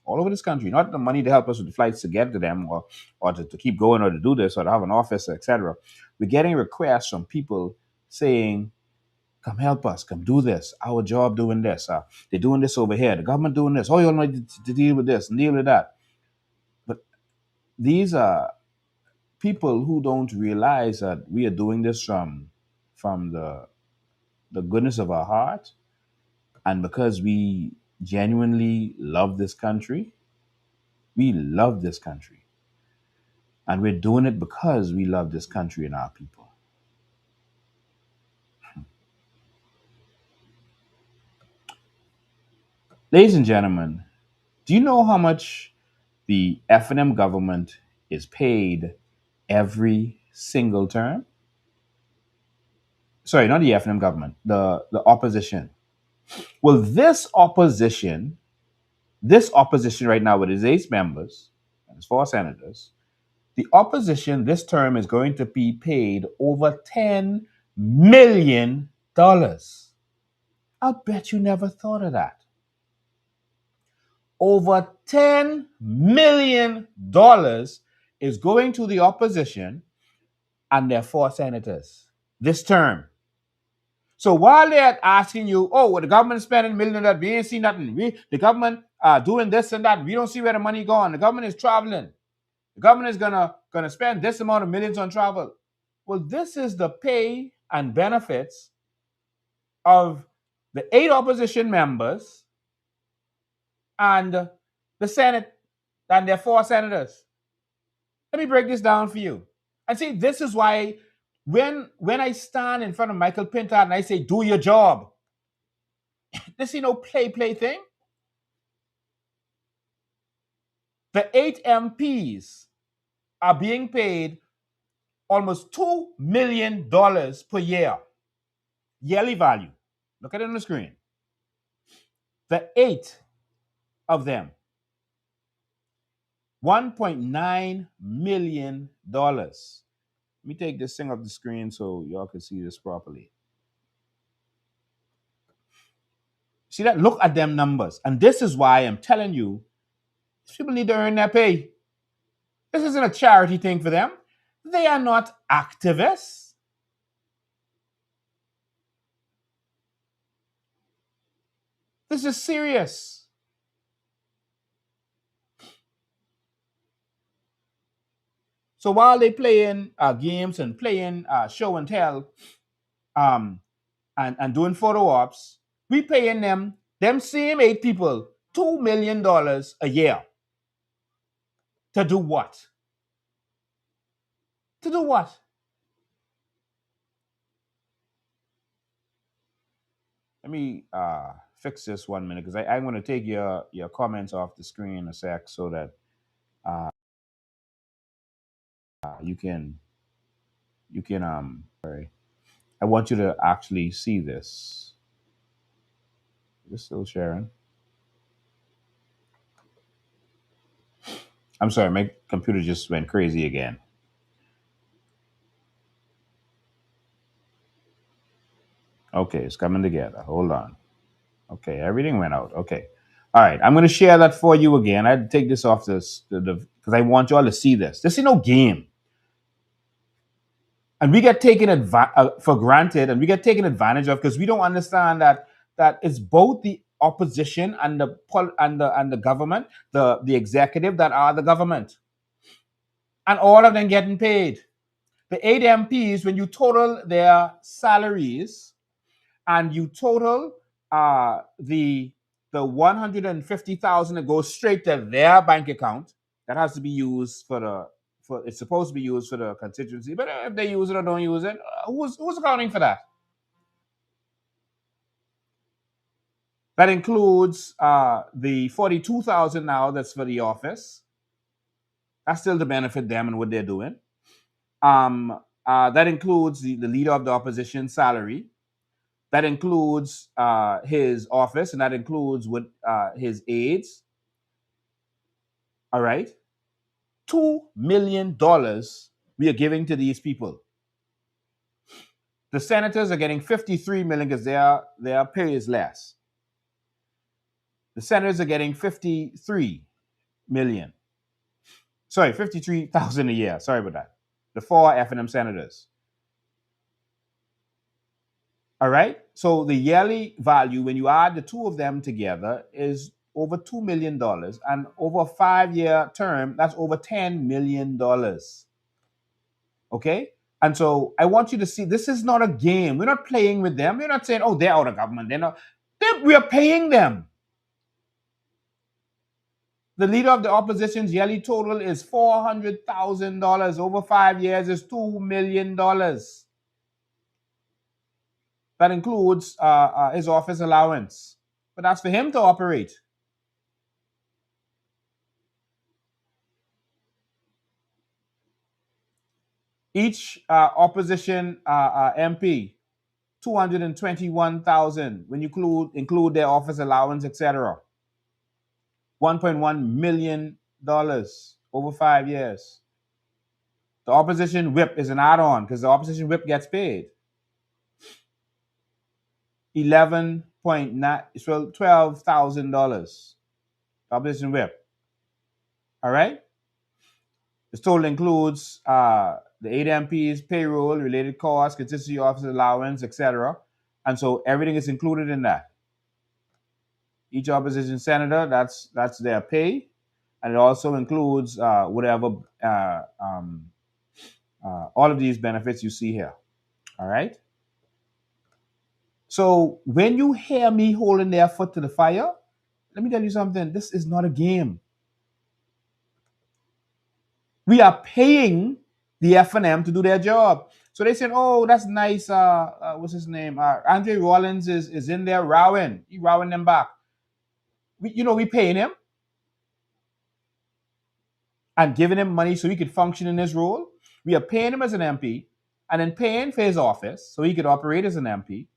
not the money to help us with the flights to get to them or to keep going or to do this or to have an office, etc. We're getting requests from people saying, come help us, come do this, our job doing this. They're doing this over here, the government doing this. Oh, you all need to deal with this and deal with that. But these are people who don't realize that we are doing this from the goodness of our heart, and because we genuinely love this country. We love this country. And we're doing it because we love this country and our people. Ladies and gentlemen, do you know how much the F&M government is paid every single term? Sorry, not the F&M government, the opposition. Well, this opposition right now with its 8 members and its 4 senators, the opposition this term is going to be paid over $10 million. I'll bet you never thought of that. Over $10 million is going to the opposition and their 4 senators this term. So while they're asking you, oh, well, the government is spending millions of that, we ain't seen nothing. The government doing this and that, we don't see where the money going. The government is traveling. The government is gonna spend this amount of millions on travel. Well, this is the pay and benefits of the 8 opposition members and the Senate and their 4 senators. Let me break this down for you. And see, this is why when I stand in front of Michael Pintar and I say, do your job, this is no play thing. The 8 MPs are being paid almost $2 million per year. Yearly value. Look at it on the screen. The 8 of them, $1.9 million. Let me take this thing off the screen so y'all can see this properly. See that? Look at them numbers. And this is why I'm telling you, people need to earn their pay. This isn't a charity thing for them. They are not activists. This is serious. So while they playing games and playing show and tell and doing photo ops, we paying them same 8 people, $2 million a year. To do what? To do what? Let me fix this 1 minute because I'm going to take your comments off the screen in a sec so that uh, you can sorry. I want you to actually see this. Is it still sharing? I'm sorry, my computer just went crazy again. Okay, it's coming together. Hold on. Okay, everything went out. Okay. All right, I'm going to share that for you again. I had to take this off this because I want you all to see this. This is no game. And we get taken for granted and we get taken advantage of because we don't understand that it's both the opposition and the government, the executive that are the government. And all of them getting paid. The 8 MPs, when you total their salaries and you total the 150,000 that goes straight to their bank account, that has to be used for it's supposed to be used for the constituency. But if they use it or don't use it, who's accounting for that? That includes the 42,000 now that's for the office. That's still to benefit them and what they're doing. That includes the leader of the opposition salary. That includes his office, and that includes what his aides. All right, $2 million we are giving to these people. The senators are getting 53 million because their pay is less. The senators are getting 53 million. Sorry, 53,000 a year. Sorry about that. The four F&M senators. All right. So the yearly value, when you add the two of them together, is over $2 million, and over a 5-year term, that's over $10 million. Okay. And so I want you to see this is not a game. We're not playing with them. We're not saying, oh, they're out of government. They're not. We are paying them. The leader of the opposition's yearly total is $400,000. Over 5 years is $2 million. That includes his office allowance. But that's for him to operate. Each opposition MP, 221,000 when you include their office allowance, etc. $1.1 million over 5 years. The opposition whip is an add-on because the opposition whip gets paid. 12,000 opposition whip. All right. This total includes the 8 MPs, payroll, related costs, constituency office allowance, etc. And so everything is included in that. Each opposition senator, that's their pay, and it also includes whatever all of these benefits you see here. All right. So when you hear me holding their foot to the fire, let me tell you something. This is not a game. We are paying the F&M to do their job. So they said, "Oh, that's nice. What's his name? Andre Rollins is in there rowing. He rowing them back. We paying him and giving him money so he could function in his role. We are paying him as an MP, and then paying for his office so he could operate as an MP,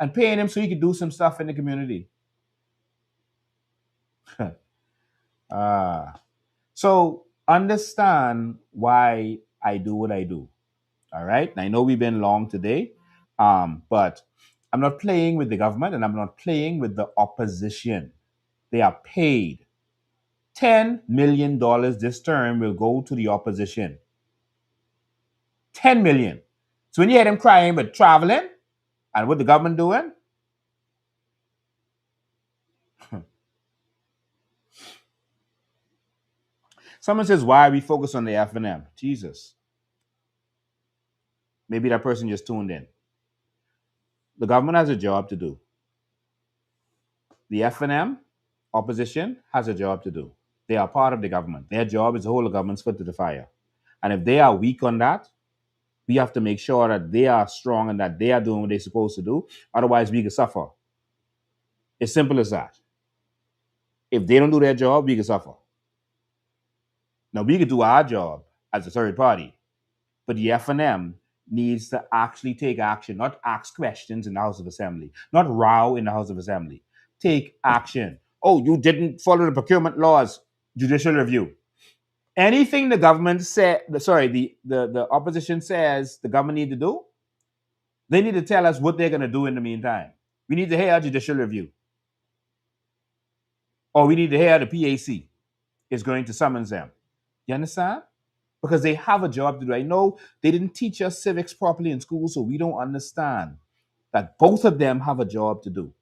and paying him so he could do some stuff in the community." So understand why I do what I do. All right. And I know we've been long today, but I'm not playing with the government and I'm not playing with the opposition. They are paid. $10 million this term will go to the opposition. 10 million. So when you hear them crying but traveling and what the government doing, someone says, why are we focused on the F&M? Jesus. Maybe that person just tuned in. The government has a job to do. The F&M opposition has a job to do. They are part of the government. Their job is to hold the government's foot to the fire. And if they are weak on that, we have to make sure that they are strong and that they are doing what they're supposed to do. Otherwise, we can suffer. It's simple as that. If they don't do their job, we can suffer. Now we could do our job as a third party, but the F&M needs to actually take action, not ask questions in the House of Assembly, not row in the House of Assembly. Take action. Oh, you didn't follow the procurement laws. Judicial review. Anything the government said, sorry, the opposition says the government need to do, they need to tell us what they're going to do in the meantime. We need to hear a judicial review, or we need to hear the PAC is going to summons them. You understand? Because they have a job to do. I know they didn't teach us civics properly in school, so we don't understand that both of them have a job to do.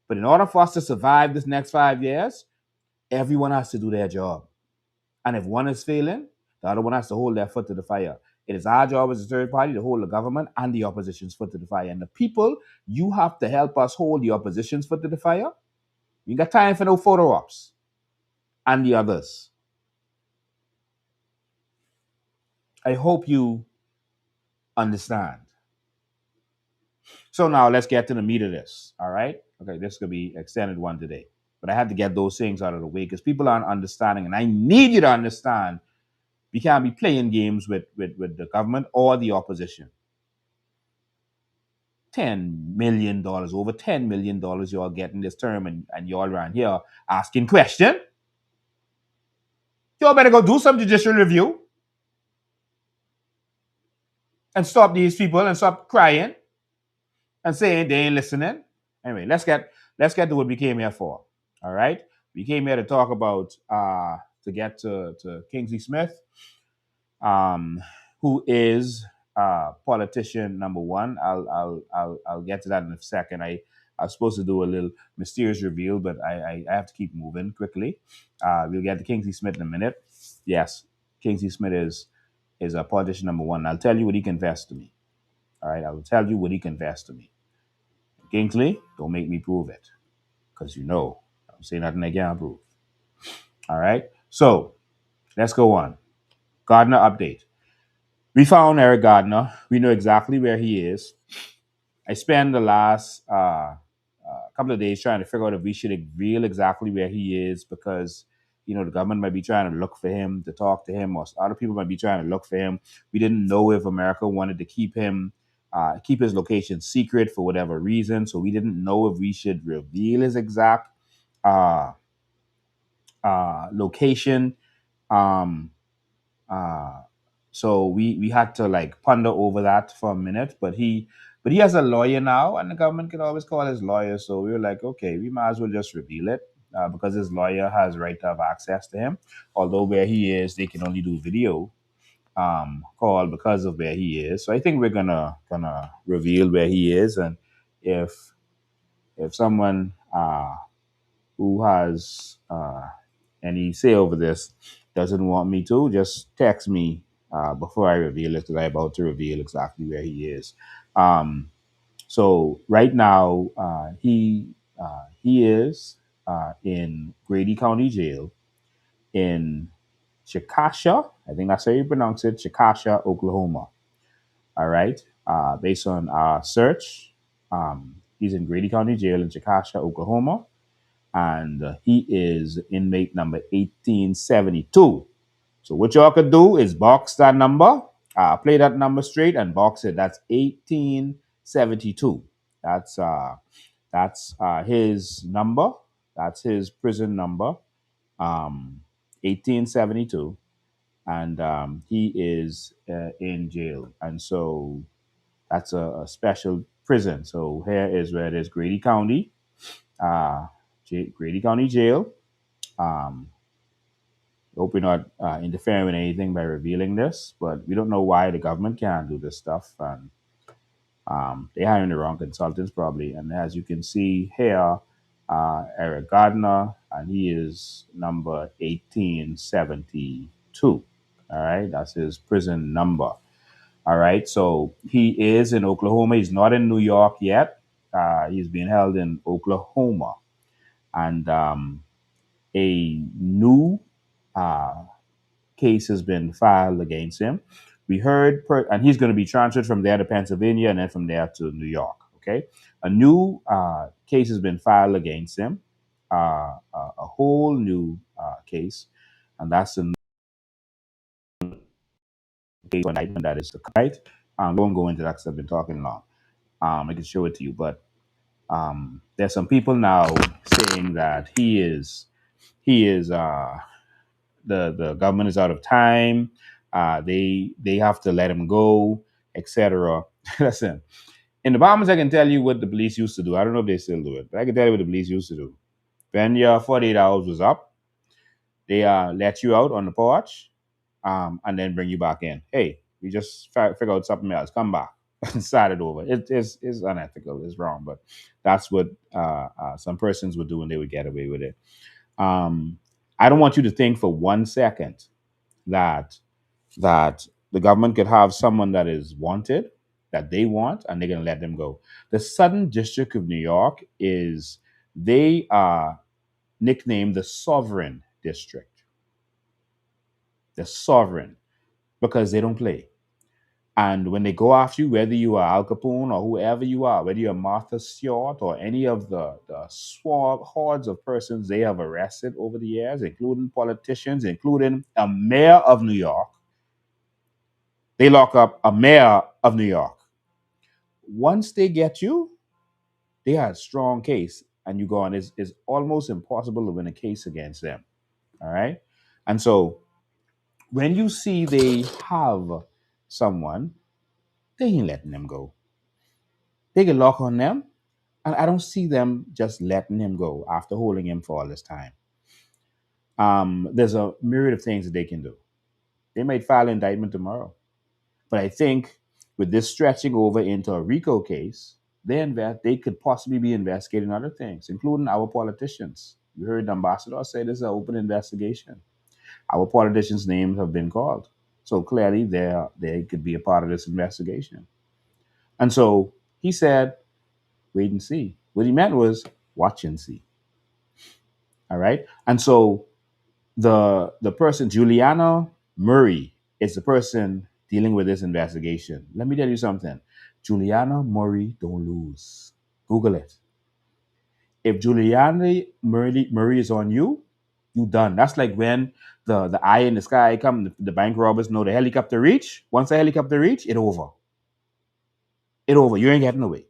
But in order for us to survive this next 5 years, everyone has to do their job. And if one is failing, the other one has to hold their foot to the fire. It is our job as a third party to hold the government and the opposition's foot to the fire. And the people, you have to help us hold the opposition's foot to the fire. You got time for no photo ops and the others. I hope you understand. So now let's get to the meat of this. All right. Okay, this could be extended one today. But I had to get those things out of the way because people aren't understanding. And I need you to understand we can't be playing games with the government or the opposition. $10 million, over $10 million y'all getting this term, and y'all around here asking question. Y'all better go do some judicial review and stop these people and stop crying and saying they ain't listening. Anyway, let's get to what we came here for. All right. We came here to talk about to get to Kingsley Smith, who is politician number one. I'll get to that in a second. I was supposed to do a little mysterious reveal, but I have to keep moving quickly. We'll get to Kingsley Smith in a minute. Yes, Kingsley Smith is a politician number one. I'll tell you what he confessed to me. All right, I will tell you what he confessed to me. Kingsley, don't make me prove it, because you know I don't say nothing I can't prove. All right, so let's go on. Gardiner update. We found Eric Gardiner. We know exactly where he is. I spent the last couple of days trying to figure out if we should reveal exactly where he is, because the government might be trying to look for him to talk to him, or other people might be trying to look for him. We didn't know if America wanted to keep his location secret for whatever reason, so we didn't know if we should reveal his exact uh, location. Um, uh, so we had to like ponder over that for a minute, but he has a lawyer now, and the government can always call his lawyer. So we were like, okay, we might as well just reveal it, because his lawyer has right to have access to him. Although where he is, they can only do video call because of where he is. So I think we're gonna reveal where he is, and if someone who has any say over this doesn't want me to, just text me before I reveal it, because I'm about to reveal exactly where he is. Um, so right now, he is in Grady County Jail in Chickasha. I think that's how you pronounce it, Chickasha, Oklahoma. All right. Based on our search, he's in Grady County Jail in Chickasha, Oklahoma, and he is inmate number 1872. So what y'all could do is box that number, play that number straight, and box it. That's 1872. That's his number. That's his prison number, 1872, and he is in jail. And so that's a special prison. So here is where it is: Grady County, uh, Grady County Jail. Um, Hope we're not interfering with anything by revealing this, but we don't know why the government can't do this stuff. And they're hiring the wrong consultants, probably. And as you can see here, Eric Gardiner, and he is number 1872. All right, that's his prison number. All right, so he is in Oklahoma. He's not in New York yet. He's being held in Oklahoma. And a new uh, case has been filed against him. We heard, and he's going to be transferred from there to Pennsylvania and then from there to New York. Okay, a new case has been filed against him, a whole new case, and that's a case for indictment that is the right. I won't go into that because I've been talking long. I can show it to you, but there's some people now saying that he is the government is out of time. They have to let him go, etc. Listen, in the Bahamas, I can tell you what the police used to do. I don't know if they still do it, but I can tell you what the police used to do. When your 48 hours was up, they let you out on the porch, and then bring you back in. Hey, we just figure out something else. Come back and start it over. It's unethical. It's wrong, but that's what some persons would do, and they would get away with it. Um, I don't want you to think for 1 second that the government could have someone that is wanted, that they want, and they're going to let them go. The Southern District of New York is they are nicknamed the Sovereign District. The Sovereign because they don't play. And when they go after you, whether you are Al Capone or whoever you are, whether you're Martha Stewart or any of the hordes of persons they have arrested over the years, including politicians, including a mayor of New York, they lock up a mayor of New York. Once they get you, they have a strong case, and you go on. It's almost impossible to win a case against them. All right. And so when you see they have someone, they ain't letting them go. They can lock on them, and I don't see them just letting him go after holding him for all this time. There's a myriad of things that they can do. They might file an indictment tomorrow. But I think with this stretching over into a RICO case, they could possibly be investigating other things, including our politicians. You heard the ambassador say this is an open investigation. Our politicians' names have been called. So clearly they could be a part of this investigation. And so he said, wait and see. What he meant was watch and see. All right. And so the person, Juliana Murray, is the person dealing with this investigation. Let me tell you something. Juliana Murray don't lose. Google it. If Juliana Murray is on you, you done. That's like when the eye in the sky come, the bank robbers know the helicopter reach. Once the helicopter reach, it over. It over. You ain't getting away.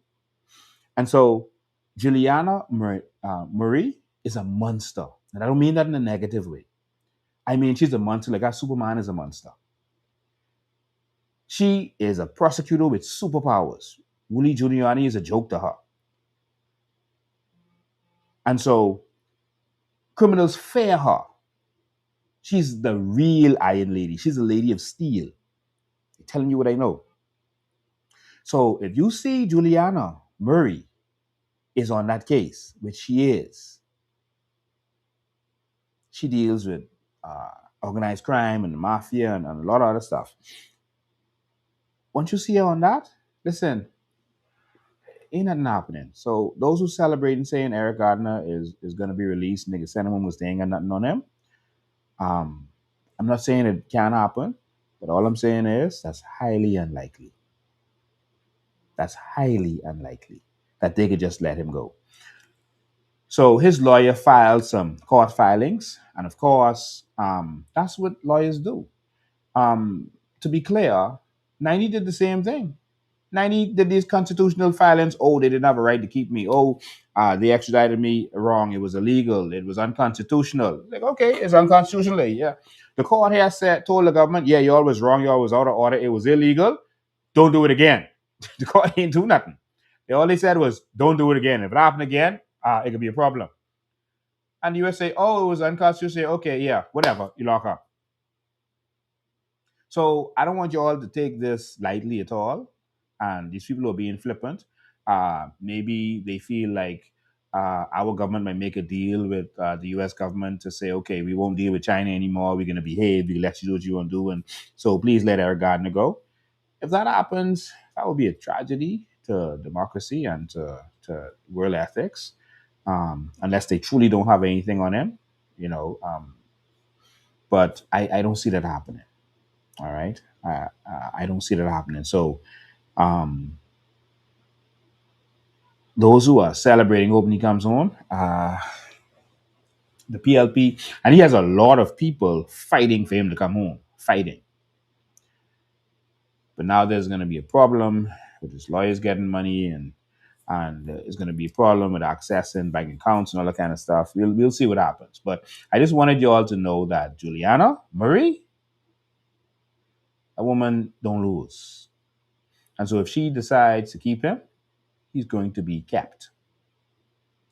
And so Juliana Murray is a monster. And I don't mean that in a negative way. I mean, she's a monster, like our Superman is a monster. She is a prosecutor with superpowers. Rudy Giuliani is a joke to her. And so criminals fear her. She's the real Iron Lady. She's a lady of steel. I'm telling you what I know. So if you see Juliana Murray is on that case, which she is, she deals with organized crime and the mafia and a lot of other stuff. Once you see her on that, listen, ain't nothing happening. So those who celebrate and saying Eric Gardiner is going to be released, nigga, send him was they ain't got nothing on him. Um, I'm not saying it can't happen, but all I'm saying is that's highly unlikely. That's highly unlikely that they could just let him go. So his lawyer filed some court filings, and of course, that's what lawyers do. Um, to be clear, 90 did the same thing. 90 did these constitutional filings. Oh, they didn't have a right to keep me. Oh, they extradited me wrong. It was illegal. It was unconstitutional. Like, okay, it's unconstitutional. Yeah. The court here told the government, yeah, you all was wrong. You all was out of order. It was illegal. Don't do it again. The court ain't do nothing. All they said was, don't do it again. If it happened again, it could be a problem. And the US say, oh, it was unconstitutional. Okay, yeah, whatever. You lock up. So I don't want you all to take this lightly at all. And these people are being flippant. Maybe they feel like our government might make a deal with the US government to say, okay, we won't deal with China anymore. We're going to behave. We let you do what you want to do. And so please let Eric Gardner go. If that happens, that would be a tragedy to democracy and to world ethics, unless they truly don't have anything on him, you know. But I don't see that happening. All right. I don't see that happening. So, um, those who are celebrating hoping he comes home. The PLP, and he has a lot of people fighting for him to come home, fighting. But now there's going to be a problem with his lawyers getting money, and it's going to be a problem with accessing bank accounts and all that kind of stuff. We'll see what happens. But I just wanted you all to know that Juliana Marie, a woman, don't lose. And so if she decides to keep him, he's going to be kept.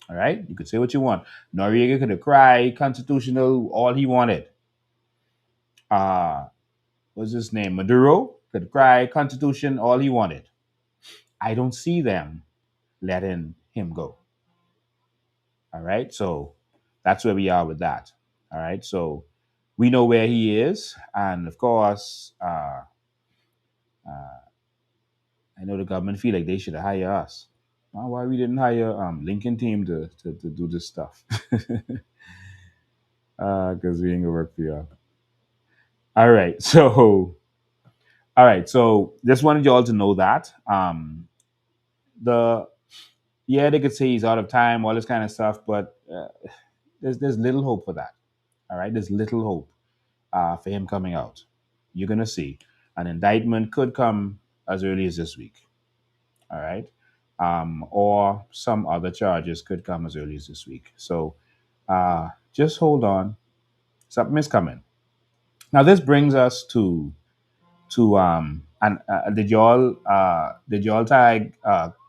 All right? You could say what you want. Noriega could have cried constitutional all he wanted. What's his name? Maduro could cry constitution all he wanted. I don't see them letting him go. All right? So that's where we are with that. All right? So we know where he is. And of course, I know the government feel like they should hire us. Why we didn't hire Lincoln team to do this stuff? Because we ain't gonna work for y'all. All right, so just wanted you all to know that the yeah, they could say he's out of time, all this kind of stuff, but there's little hope for that. All right, there's little hope for him coming out. You're gonna see an indictment could come as early as this week. All right, or some other charges could come as early as this week. So just hold on, something is coming. Now this brings us to and did y'all tag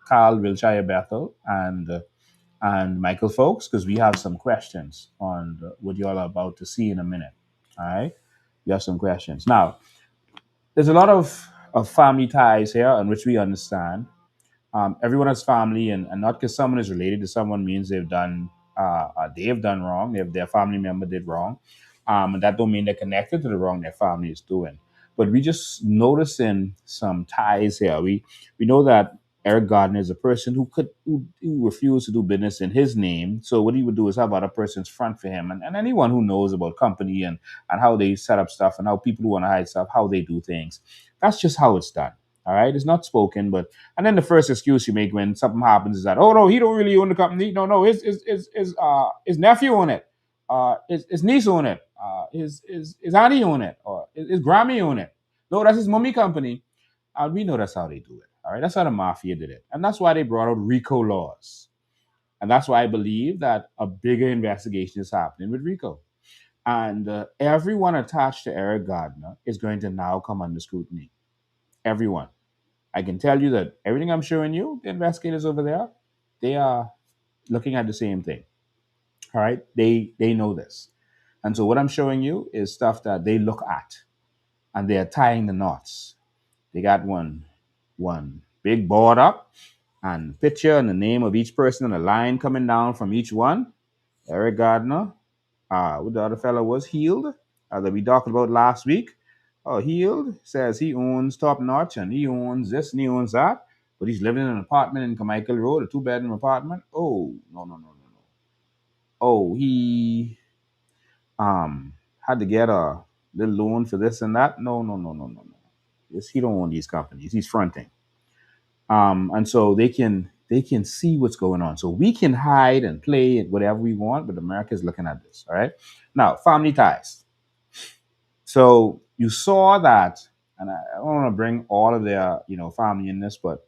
Carl Wilshire Bethel and Michael Folks, because we have some questions on what y'all are about to see in a minute. All right, we have some questions. Now there's a lot of family ties here, in which we understand. Everyone has family, and not because someone is related to someone means they have done wrong. If their family member did wrong, and that don't mean they're connected to the wrong their family is doing. But we just noticing some ties here. We know that Eric Gardiner is a person who refused to do business in his name. So what he would do is have other persons front for him, and anyone who knows about company and how they set up stuff and how people who want to hide stuff, how they do things. That's just how it's done. All right, it's not spoken, but and then the first excuse you make when something happens is that, oh no, he don't really own the company. No, his nephew own it, his niece own it, his auntie own it, or his Grammy own it. No, that's his mummy company. We know that's how they do it. All right, that's how the mafia did it, and that's why they brought out RICO laws, and that's why I believe that a bigger investigation is happening with RICO, and everyone attached to Eric Gardner is going to now come under scrutiny. Everyone. I can tell you that everything I'm showing you, the investigators over there, they are looking at the same thing. All right, they know this, and so what I'm showing you is stuff that they look at, and they are tying the knots. They got one big board up, and picture and the name of each person and a line coming down from each one. Eric Gardner, what the other fellow was, Healed, that we talked about last week. Oh, Healed says he owns Top Notch and he owns this and he owns that, but he's living in an apartment in Carmichael Road, a two-bedroom apartment. Oh, no. Oh, he had to get a little loan for this and that. No. Yes, he don't own these companies. He's fronting. And so they can see what's going on. So we can hide and play and whatever we want, but America is looking at this. All right. Now, family ties. So you saw that, and I don't want to bring all of their family in this, but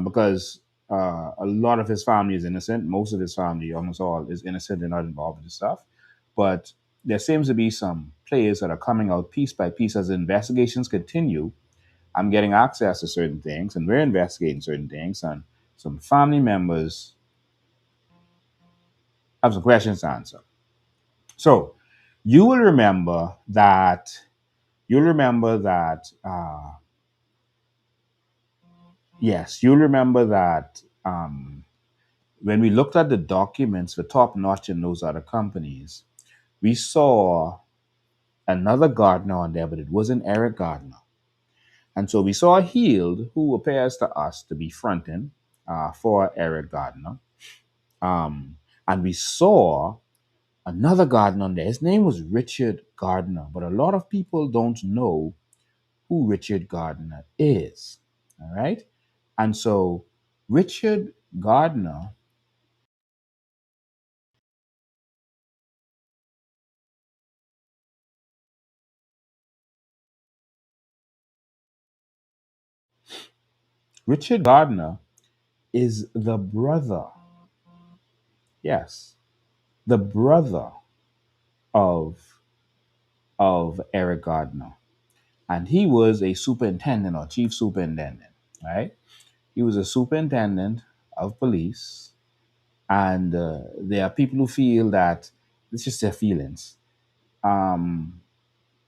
because a lot of his family is innocent, most of his family, almost all, is innocent and not involved in this stuff. But there seems to be some players that are coming out piece by piece as investigations continue. I'm getting access to certain things, and we're investigating certain things, and some family members have some questions to answer. So you will remember that. You'll remember that. Yes, you'll remember that when we looked at the documents for Top Notch and those other companies, we saw another Gardner on there, but it wasn't Eric Gardner. And so we saw Healed, who appears to us to be fronting for Eric Gardner. And we saw another Gardner on there. His name was Richard Gardner, but a lot of people don't know who Richard Gardner is. All right. And so Richard Gardner, Richard Gardner is the brother, yes, the brother of Eric Gardner. And he was a superintendent or chief superintendent, right? He was a superintendent of police. And there are people who feel that it's just their feelings. Um,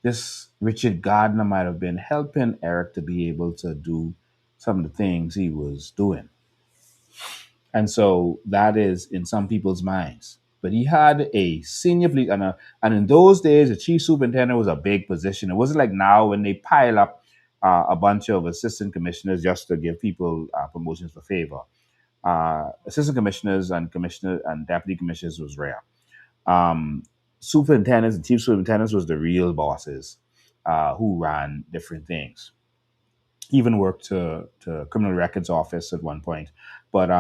this Richard Gardner might have been helping Eric to be able to do some of the things he was doing. And so that is in some people's minds. But he had a senior police, and in those days, a chief superintendent was a big position. It wasn't like now when they pile up a bunch of assistant commissioners just to give people promotions for favor. Assistant commissioners and commissioner and deputy commissioners was rare. Um, Superintendents and chief superintendents was the real bosses who ran different things. He even worked to criminal records office at one point, but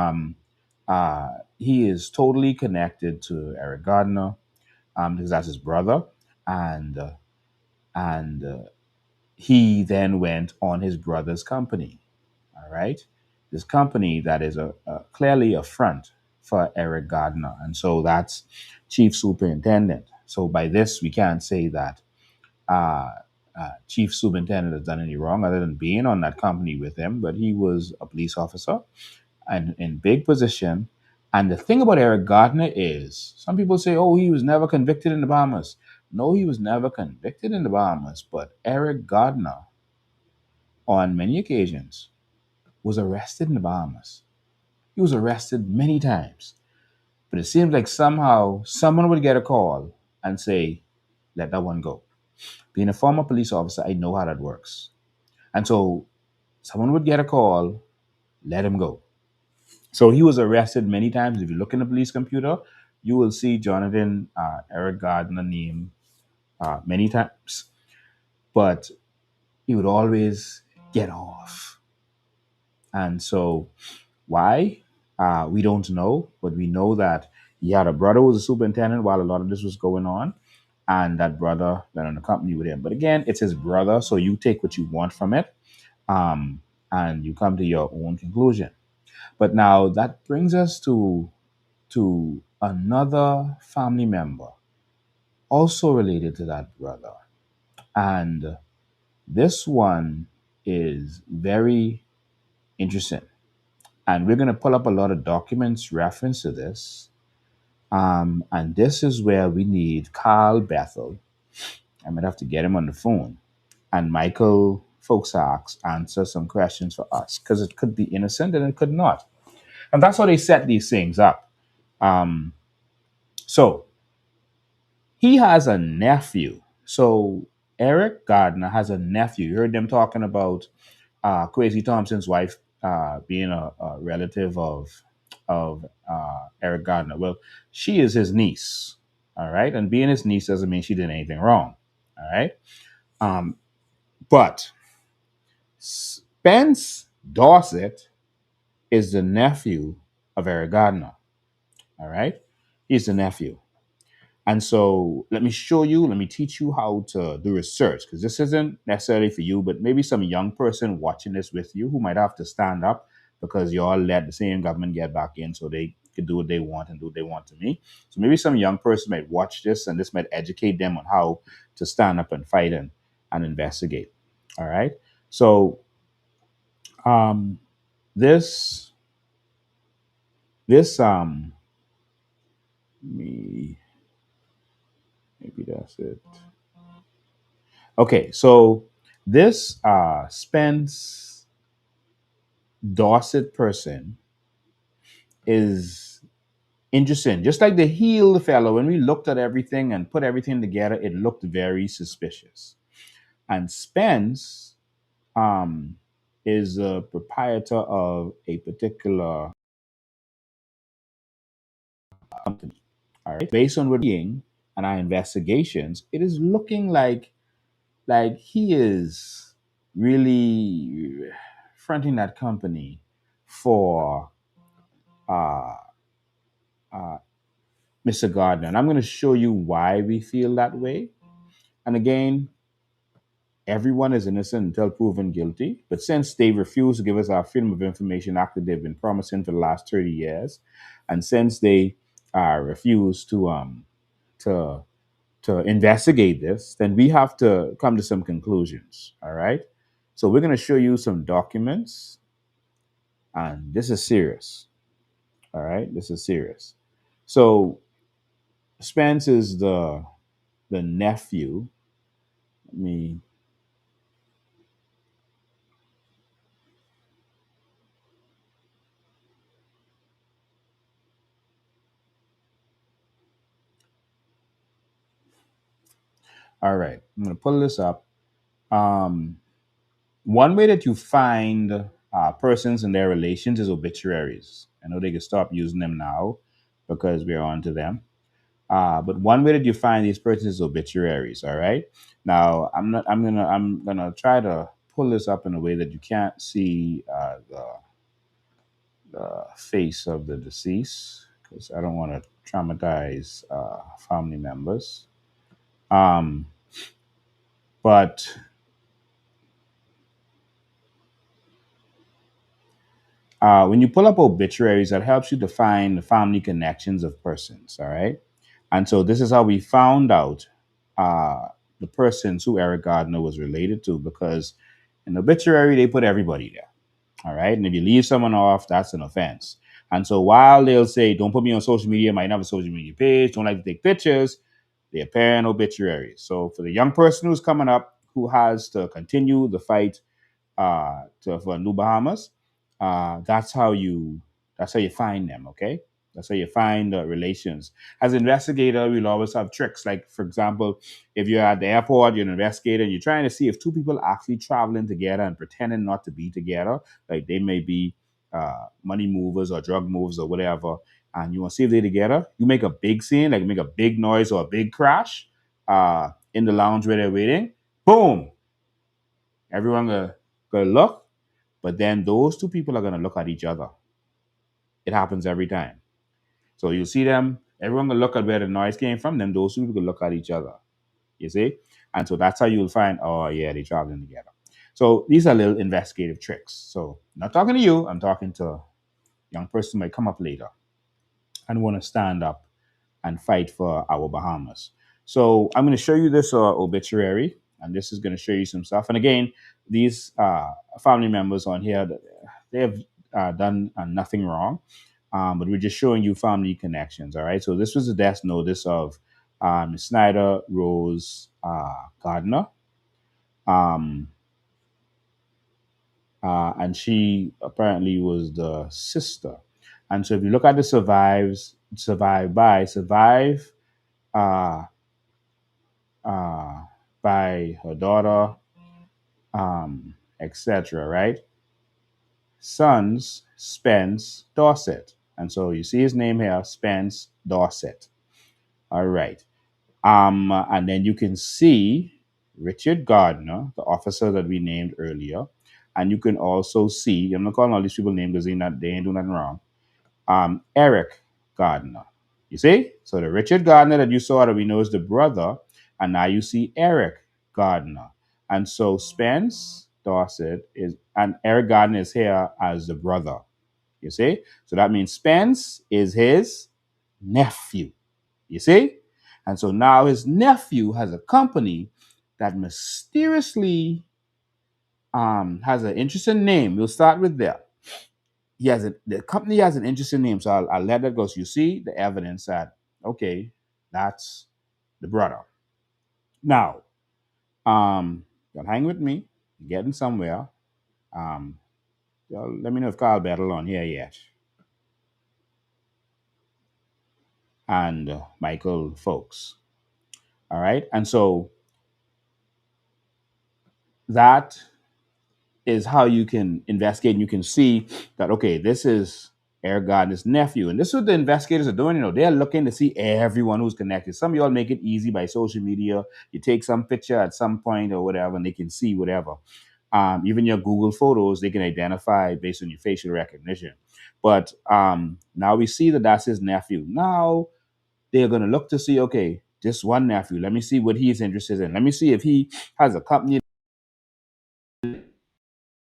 he is totally connected to Eric Gardner because that's his brother, and and he then went on his brother's company. All right, this company that is clearly a front for Eric Gardner, and so that's chief superintendent. So by this, we can't say that uh, chief superintendent has done any wrong other than being on that company with him, but he was a police officer and in big position. And the thing about Eric Gardner is, some people say, "Oh, he was never convicted in the Bahamas." No, he was never convicted in the Bahamas, but Eric Gardner, on many occasions, was arrested in the Bahamas. He was arrested many times, but it seems like somehow someone would get a call and say, "Let that one go." Being a former police officer, I know how that works. And so someone would get a call, let him go. So he was arrested many times. If you look in the police computer, you will see Jonathan Eric Gardner name many times. But he would always get off. And so why? We don't know, but we know that he had a brother who was a superintendent while a lot of this was going on. And that brother went on a company with him. But again, it's his brother, so you take what you want from it, um, and you come to your own conclusion. But now that brings us to another family member, also related to that brother. And this one is very interesting. And we're going to pull up a lot of documents reference to this. And this is where we need Carl Bethel. I might have to get him on the phone. And Michael Folksaks answer some questions for us because it could be innocent and it could not. And that's how they set these things up. Um, so he has a nephew. So Eric Gardner has a nephew. You heard them talking about Kwesi Thompson's wife being a relative of Eric Gardner. Well, she is his niece. All right, and being his niece doesn't mean she did anything wrong. All right, um, but Spence Dorset is the nephew of Eric Gardner. All right, he's the nephew. And so let me show you, let me teach you how to do research because this isn't necessarily for you, but maybe some young person watching this with you who might have to stand up because you all let the same government get back in so they can do what they want and do what they want to me. So maybe some young person might watch this and this might educate them on how to stand up and fight and investigate. All right. So um, this this me maybe that's it. Okay, so this Spence Dorset person is interesting. Just like the heel fellow, when we looked at everything and put everything together, it looked very suspicious. And Spence um, is a proprietor of a particular company. All right, based on what we're seeing and our investigations, it is looking like he is really fronting that company for uh, uh, Mr. Gardner. And I'm going to show you why we feel that way. And again, everyone is innocent until proven guilty. But since they refuse to give us our Freedom of Information Act that they've been promising for the last 30 years, and since they refuse to to investigate this, then we have to come to some conclusions. All right. So we're going to show you some documents, and this is serious. All right, this is serious. So Spence is the nephew. Let me. All right, I'm going to pull this up. Um, One way that you find persons and their relations is obituaries. I know they can stop using them now because we're on to them. But one way that you find these persons is obituaries. All right. Now I'm not. I'm gonna try to pull this up in a way that you can't see the face of the deceased because I don't want to traumatize family members. Um, but when you pull up obituaries, that helps you to find the family connections of persons. All right. And so this is how we found out uh, the persons who Eric Gardner was related to because in the obituary, they put everybody there. All right. And if you leave someone off, that's an offense. And so while they'll say, don't put me on social media, might not have a social media page, don't like to take pictures, they appear in obituaries. So for the young person who's coming up who has to continue the fight for New Bahamas. That's how you find them. Okay, that's how you find relations. As an investigator, we'll always have tricks. Like for example, if you're at the airport, you're an investigator, and you're trying to see if two people are actually traveling together and pretending not to be together, like they may be money movers or drug movers or whatever, and you want to see if they're together. You make a big scene, like make a big noise or a big crash in the lounge where they're waiting. Boom! Everyone gonna look, but then those two people are going to look at each other. It happens every time. So you see them, everyone will look at where the noise came from, then those two people will look at each other. You see? And so that's how you'll find, oh, yeah, they're traveling together. So these are little investigative tricks. So I'm not talking to you, I'm talking to a young person who might come up later and want to stand up and fight for our Bahamas. So I'm going to show you this obituary, and this is going to show you some stuff. And again, these family members on here, they have done nothing wrong, but we're just showing you family connections. All right. So this was the death notice of Miss Snyder Rose Gardner. Um, and she apparently was the sister. And so if you look at the survive uh, uh, by her daughter, etc. Right? Sons Spence Dorset, and so you see his name here, Spence Dorset. All right, and then you can see Richard Gardner, the officer that we named earlier, and you can also see. I'm not calling all these people names because they ain't doing nothing wrong. Eric Gardner. You see? So the Richard Gardner that you saw that we know is the brother, and now you see Eric Gardner. And so Spence Dorset is, and Eric Gardner is here as the brother. You see? So that means Spence is his nephew. You see? And so now his nephew has a company that mysteriously has an interesting name. We'll start with there. The company has an interesting name, so I'll let that go. So you see the evidence that okay, that's the brother. Now, you'll hang with me, getting somewhere. Um, let me know if Carl Battle on here yet, and Michael Folks. All right, and so that is how you can investigate and you can see that okay, this is Eric Gardner's nephew. And this is what the investigators are doing. They're looking to see everyone who's connected. Some of y'all make it easy by social media. You take some picture at some point or whatever, and they can see whatever. Even your Google photos, they can identify based on your facial recognition. But now we see that that's his nephew. Now they're going to look to see, okay, just one nephew. Let me see what he's interested in. Let me see if he has a company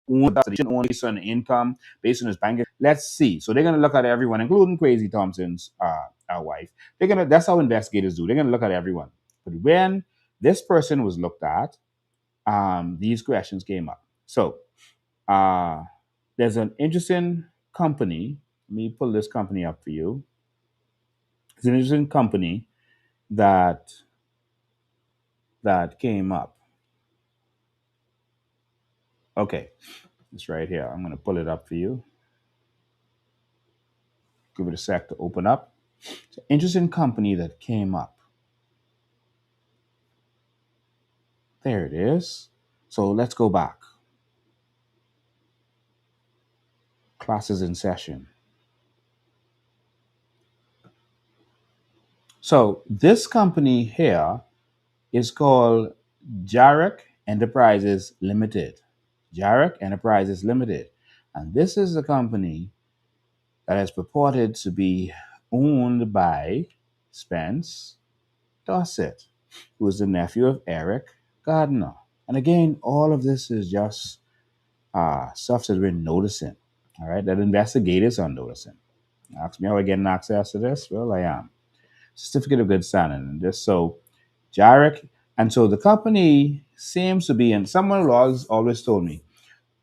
based on income, based on his bank. Let's see. So they're going to look at everyone, including Crazy Thompson's our wife. They're gonna. That's how investigators do. They're going to look at everyone. But when this person was looked at, these questions came up. So uh, there's an interesting company. Let me pull this company up for you. It's an interesting company that came up. Okay, it's right here. I'm going to pull it up for you. Give it a sec to open up. It's an interesting company that came up. There it is. So let's go back. Classes in session. So this company here is called Jarek Enterprises Limited. Jarek Enterprises Limited. And this is a company that is purported to be owned by Spence Dorset, who is the nephew of Eric Gardiner. And again, all of this is just stuff that we're noticing, all right, that investigators are noticing. Ask me how I get an access to this? Well, I am. Certificate of good standing. And this, so Jarek, and so the company seems to be, and someone always told me,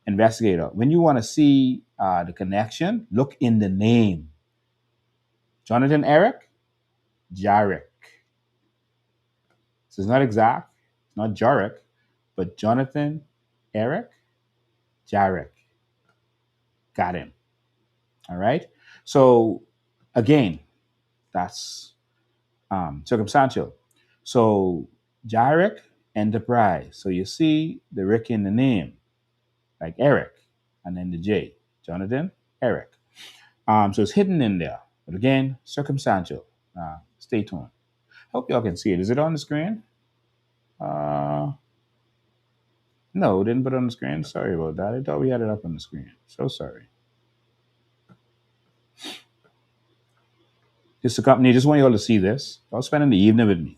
investigator, when you want to see the connection, look in the name. Jonathan Eric, Jarek. So it's not exact, it's not Jarek, but Jonathan Eric, Jarek. Got him. All right. So again, that's circumstantial. So Jarek Enterprise. So you see the Rick in the name, like Eric, and then the J, Jonathan Eric. So it's hidden in there. But again, circumstantial. Stay tuned. Hope y'all can see it. Is it on the screen? Uh, no, didn't put it on the screen. Sorry about that. I thought we had it up on the screen. So sorry. Just a company. Just want you all to see this. Y'all spending the evening with me.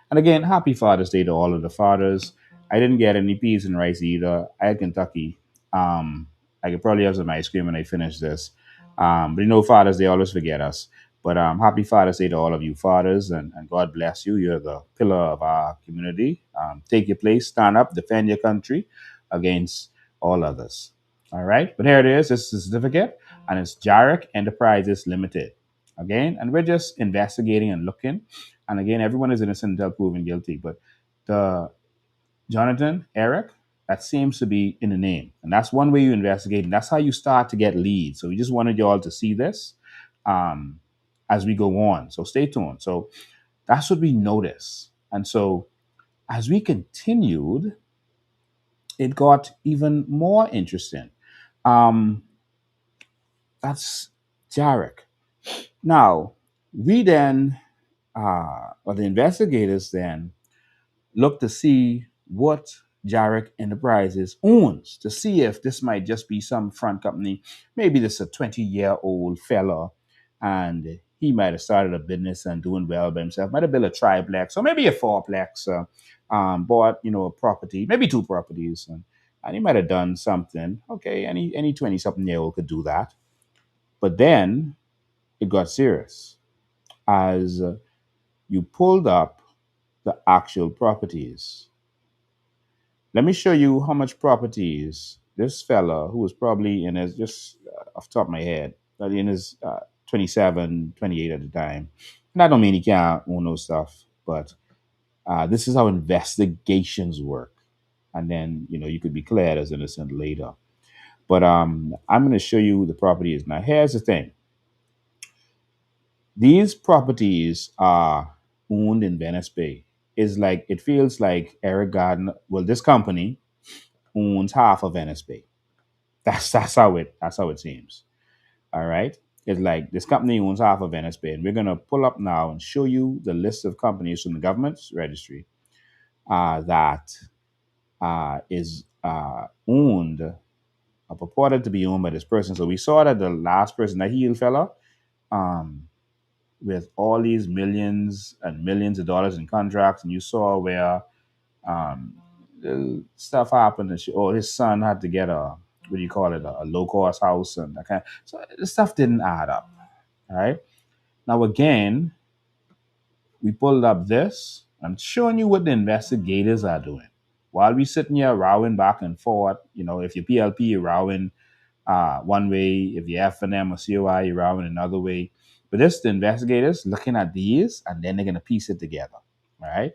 And again, happy Father's Day to all of the fathers. I didn't get any peas and rice either. I had Kentucky. I could probably have some ice cream when I finish this. But you know, fathers, they always forget us. But happy Father's Day to all of you fathers, and God bless you. You're the pillar of our community. Take your place, stand up, defend your country against all others. All right, but here it is. This is the certificate, and it's Jarek Enterprises Limited. Again, and we're just investigating and looking. And again, everyone is innocent until proven guilty. But the Jonathan, Eric, that seems to be in the name. And that's one way you investigate. And that's how you start to get leads. So we just wanted you all to see this um, as we go on. So stay tuned. So that's what we noticed. And so as we continued, it got even more interesting. Um, that's Jarek. Now, we then, or the investigators then, look to see what Jarek Enterprises owns to see if this might just be some front company. Maybe this is a 20-year-old fella and he might have started a business and doing well by himself. Might have built a triplex or maybe a fourplex, bought, a property, maybe two properties. And he might have done something. Okay, any 20-something-year-old could do that. But then it got serious as you pulled up the actual properties. Let me show you how much properties this fella, who was probably in his, just off the top of my head, in his 27, 28 at the time. And I don't mean he can't own no stuff, but this is how investigations work. And then, you could be cleared as innocent later. But I'm going to show you the properties. Now, here's the thing. These properties are owned in Venice Bay. It feels like Eric Gardner, well, this company owns half of Venice Bay. That's how it seems. All right. It's like this company owns half of Venice Bay. And we're gonna pull up now and show you the list of companies from the government's registry that is owned purported to be owned by this person. So we saw that the last person, that heel fella, um, with all these millions and millions of dollars in contracts, and you saw where um, the stuff happened, and his son had to get a, what do you call it, a low cost house, and that kind. So the stuff didn't add up. All right. Now again, we pulled up this. I'm showing you what the investigators are doing. While we sitting here rowing back and forth, if you're PLP, you're rowing one way. If you're F&M or COI, you're rowing another way. But this, the investigators looking at these, and then they're going to piece it together. All right.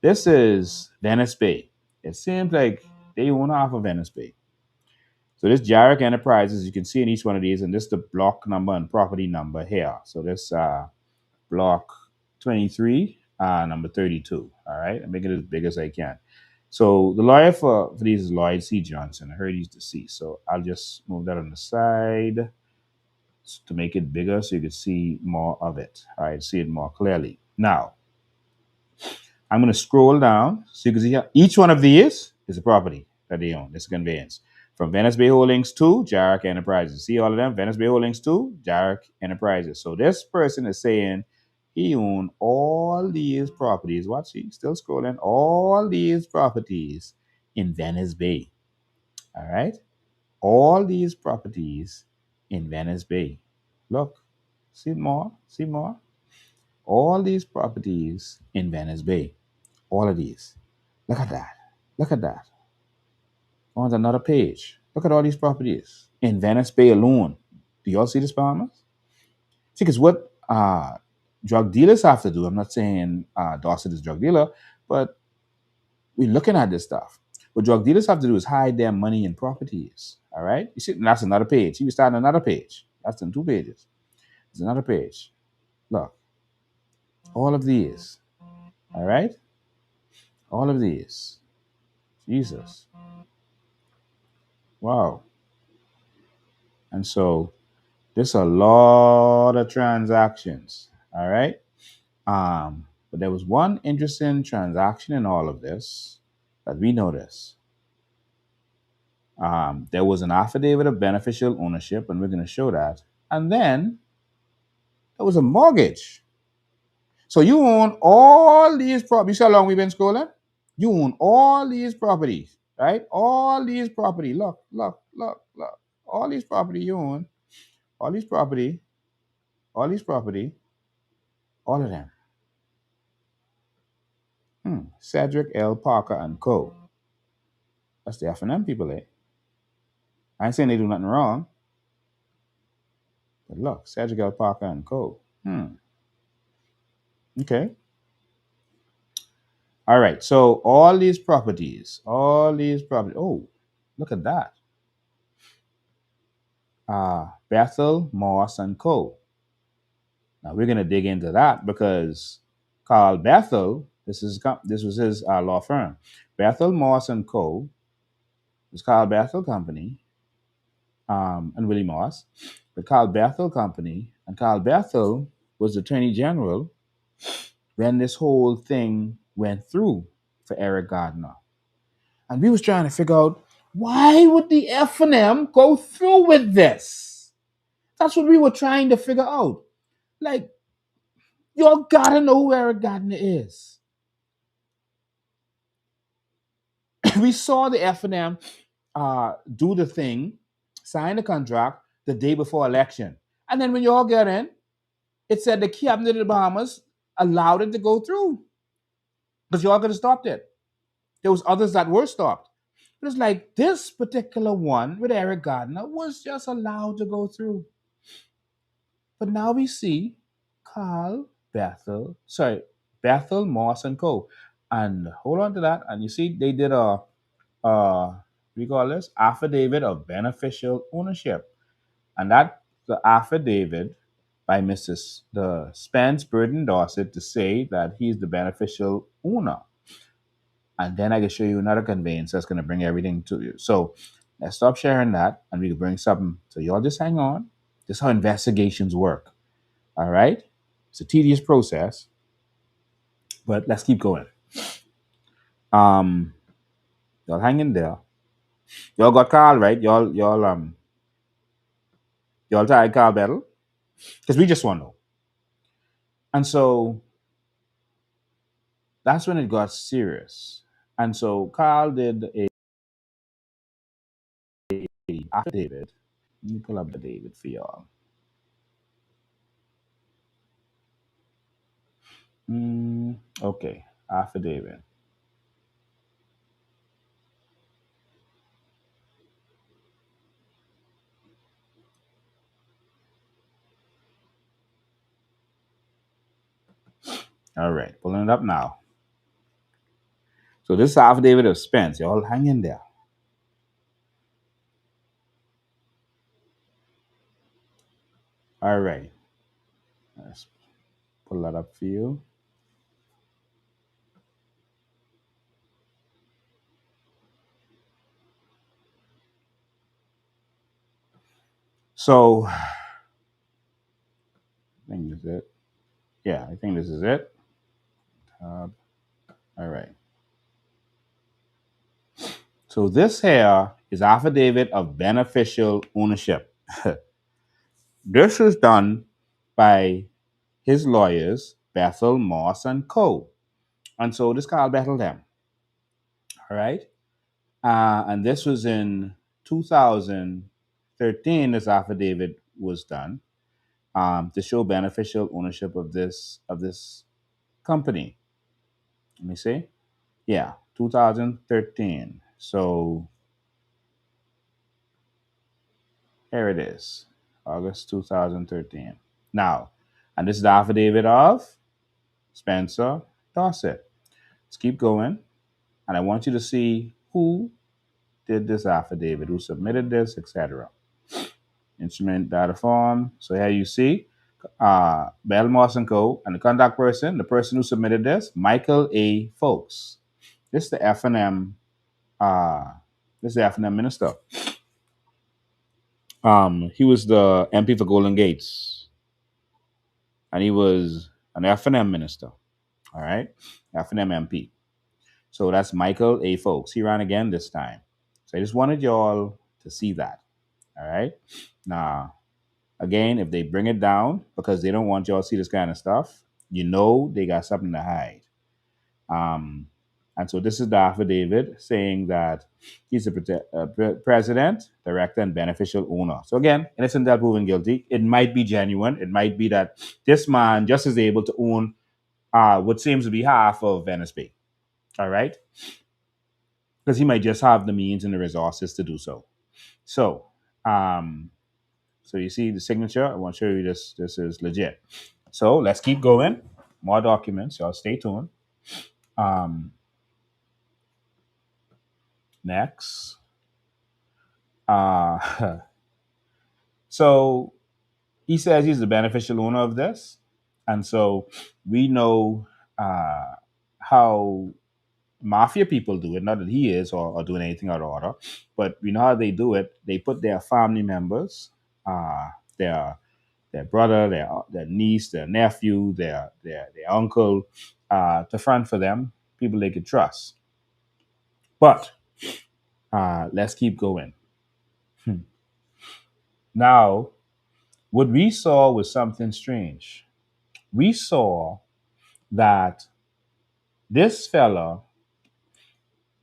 This is Venice Bay. It seems like they own half of Venice Bay. So this Jarek Enterprises, you can see in each one of these, and this is the block number and property number here. So this block 23, number 32. All right, I make it as big as I can. So the lawyer for these is Lloyd C. Johnson. I heard he's deceased. So I'll just move that on the side to make it bigger so you can see more of it. All right, see it more clearly. Now, I'm going to scroll down so you can see here. Each one of these is a property that they own. This is conveyance. From Venice Bay Holdings to Jarek Enterprises. See all of them? Venice Bay Holdings to Jarek Enterprises. So this person is saying he owned all these properties. Watch, he's still scrolling. All these properties in Venice Bay. All right? All these properties in Venice Bay. Look, see more? See more? All these properties in Venice Bay. All of these. Look at that. Look at that. On another page. Look at all these properties in Venice Bay alone. Do y'all see this, farmers? See, because what drug dealers have to do, I'm not saying Dorset is a drug dealer, but we're looking at this stuff. What drug dealers have to do is hide their money in properties. All right? You see, that's another page. You start another page. That's in 2 pages. There's another page. Look. All of these. All right? All of these. Jesus. Wow. And so there's a lot of transactions. All right. But there was one interesting transaction in all of this that we noticed. There was an affidavit of beneficial ownership, and we're going to show that. And then there was a mortgage. So you own all these properties. You see how long we've been scrolling? You own all these properties, right? All these property. Look, look, look, look. All these property you own. All these property. All these property. All of them. Cedric L. Parker and Co. That's the F&M people, eh? I ain't saying they do nothing wrong, but look, Cedric L. Parker and Co. Okay. All right. So all these properties. Oh, look at that. Bethel, Moss, and Co. Now we're gonna dig into that because Carl Bethel, this was his law firm. Bethel, Moss, and Co. was Carl Bethel Company, and Willie Moss, the Carl Bethel Company, and Carl Bethel was the Attorney General when this whole thing went through for Eric Gardiner. And we was trying to figure out, why would the F&M go through with this? That's what we were trying to figure out. Like, y'all gotta know who Eric Gardiner is. We saw the F&M do the thing, sign the contract the day before election. And then when y'all get in, it said the cabinet of the Bahamas allowed it to go through because y'all could have stopped it. There was others that were stopped. But it's like this particular one with Eric Gardiner was just allowed to go through. But now we see Bethel, Moss, and Co. And hold on to that. And you see, they did we call this affidavit of beneficial ownership. And that the affidavit by the Spence Burton Dorset to say that he's the beneficial owner. And then I can show you another conveyance that's going to bring everything to you. So let's stop sharing that and we can bring something. So y'all just hang on. This is how investigations work. All right? It's a tedious process, but let's keep going. Y'all hang in there. Y'all got Carl, right? Y'all tied Carl Battle? Because we just want to know. And so that's when it got serious. And so Carl did a affidavit. Let me pull up the David for y'all. Okay, affidavit. All right, pulling it up now. So this is affidavit of Spence. Y'all hang in there. All right, let's pull that up for you. So I think this is it. Yeah, I think this is it. All right. So this here is affidavit of beneficial ownership. This is done by his lawyers, Bethel, Moss, and Co. And so this Carl Bethel them. All right. And this was in 2013. This affidavit was done to show beneficial ownership of this company. Let me see. Yeah, 2013. So here it is, August 2013. Now, and this is the affidavit of Spencer Dorset. Let's keep going. And I want you to see who did this affidavit, who submitted this, etc. Instrument data form. So here you see Bell Moss and Co. And the contact person, the person who submitted this, Michael A. Folks. This is the F&M. This is the F&M minister. He was the MP for Golden Gates, and he was an F&M minister. All right, F&M MP. So that's Michael A. Folks. He ran again this time. So I just wanted y'all to see that. All right. Now, again, if they bring it down because they don't want y'all to see this kind of stuff, you know they got something to hide. Um, and so this is the affidavit saying that he's the president, director, and beneficial owner. So again, innocent until proven guilty. It might be genuine. It might be that this man just is able to own what seems to be half of Venice Bay. All right, because he might just have the means and the resources to do so. So, um, so you see the signature. I want to show you this. This is legit. So let's keep going. More documents. Y'all stay tuned. Um, next. Uh, so he says he's the beneficial owner of this. And so we know how mafia people do it. Not that he is or doing anything out of order, but we know how they do it. They put their family members, uh, their their brother, their niece, their nephew, their uncle, to front for them, people they could trust. But let's keep going. Now, what we saw was something strange. We saw that this fella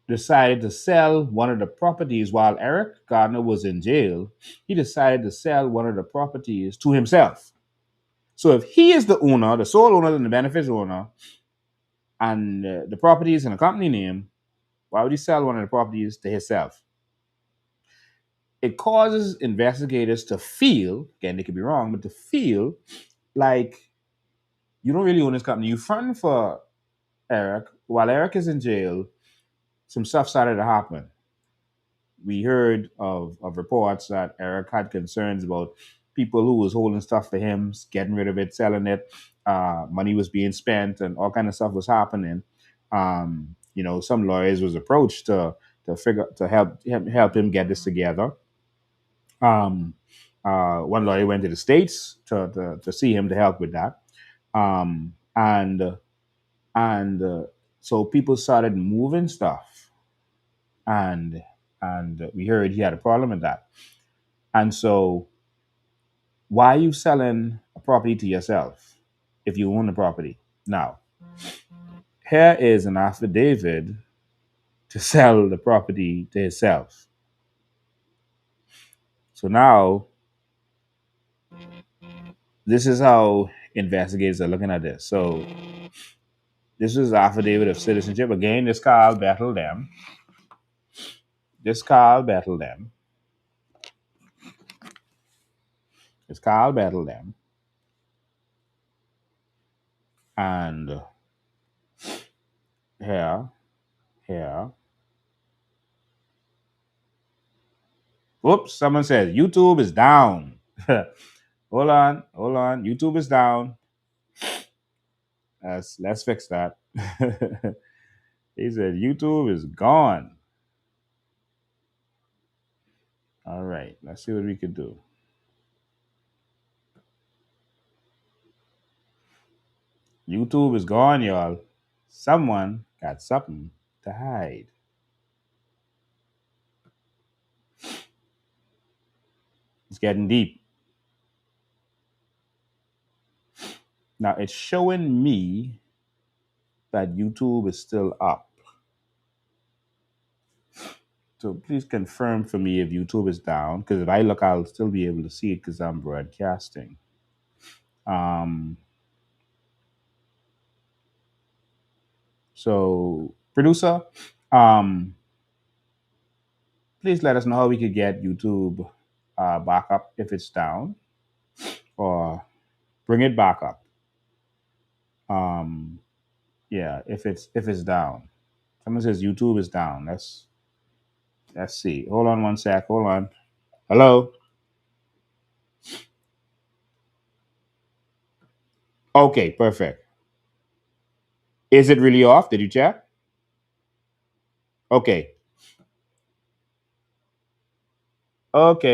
decided to sell one of the properties while Eric Gardiner was in jail. He decided to sell one of the properties to himself. So if he is the owner, the sole owner and the beneficial owner, and the property is in a company name, why would he sell one of the properties to himself? It causes investigators to feel, again, they could be wrong, but to feel like you don't really own this company. You fronting for Eric while Eric is in jail. Some stuff started to happen. We heard of reports that Eric had concerns about people who was holding stuff for him, getting rid of it, selling it. Money was being spent, and all kind of stuff was happening. Some lawyers was approached to help him get this together. Um, One lawyer went to the states to see him to help with that, and so people started moving stuff, and and we heard he had a problem with that. And so, why are you selling a property to yourself if you own the property? Now, here is an affidavit to sell the property to himself. So now, this is how investigators are looking at this. So, this is affidavit of citizenship. Again, this Carl battled them. This Carl battled them. This Carl battled them. And here, here. Whoops, someone said YouTube is down. Hold on, hold on. YouTube is down. Let's fix that. He said YouTube is gone. All right, let's see what we can do. YouTube is gone, y'all. Someone got something to hide. It's getting deep. Now it's showing me that YouTube is still up. So please confirm for me if YouTube is down, because if I look, I'll still be able to see it because I'm broadcasting. Um, so producer, um, please let us know how we could get YouTube back up if it's down, or bring it back up. Um, yeah, if it's down. Someone says YouTube is down. Let's see. Hold on one sec. Hold on. Hello. Okay, perfect. Is it really off? Did you check? Okay. Okay.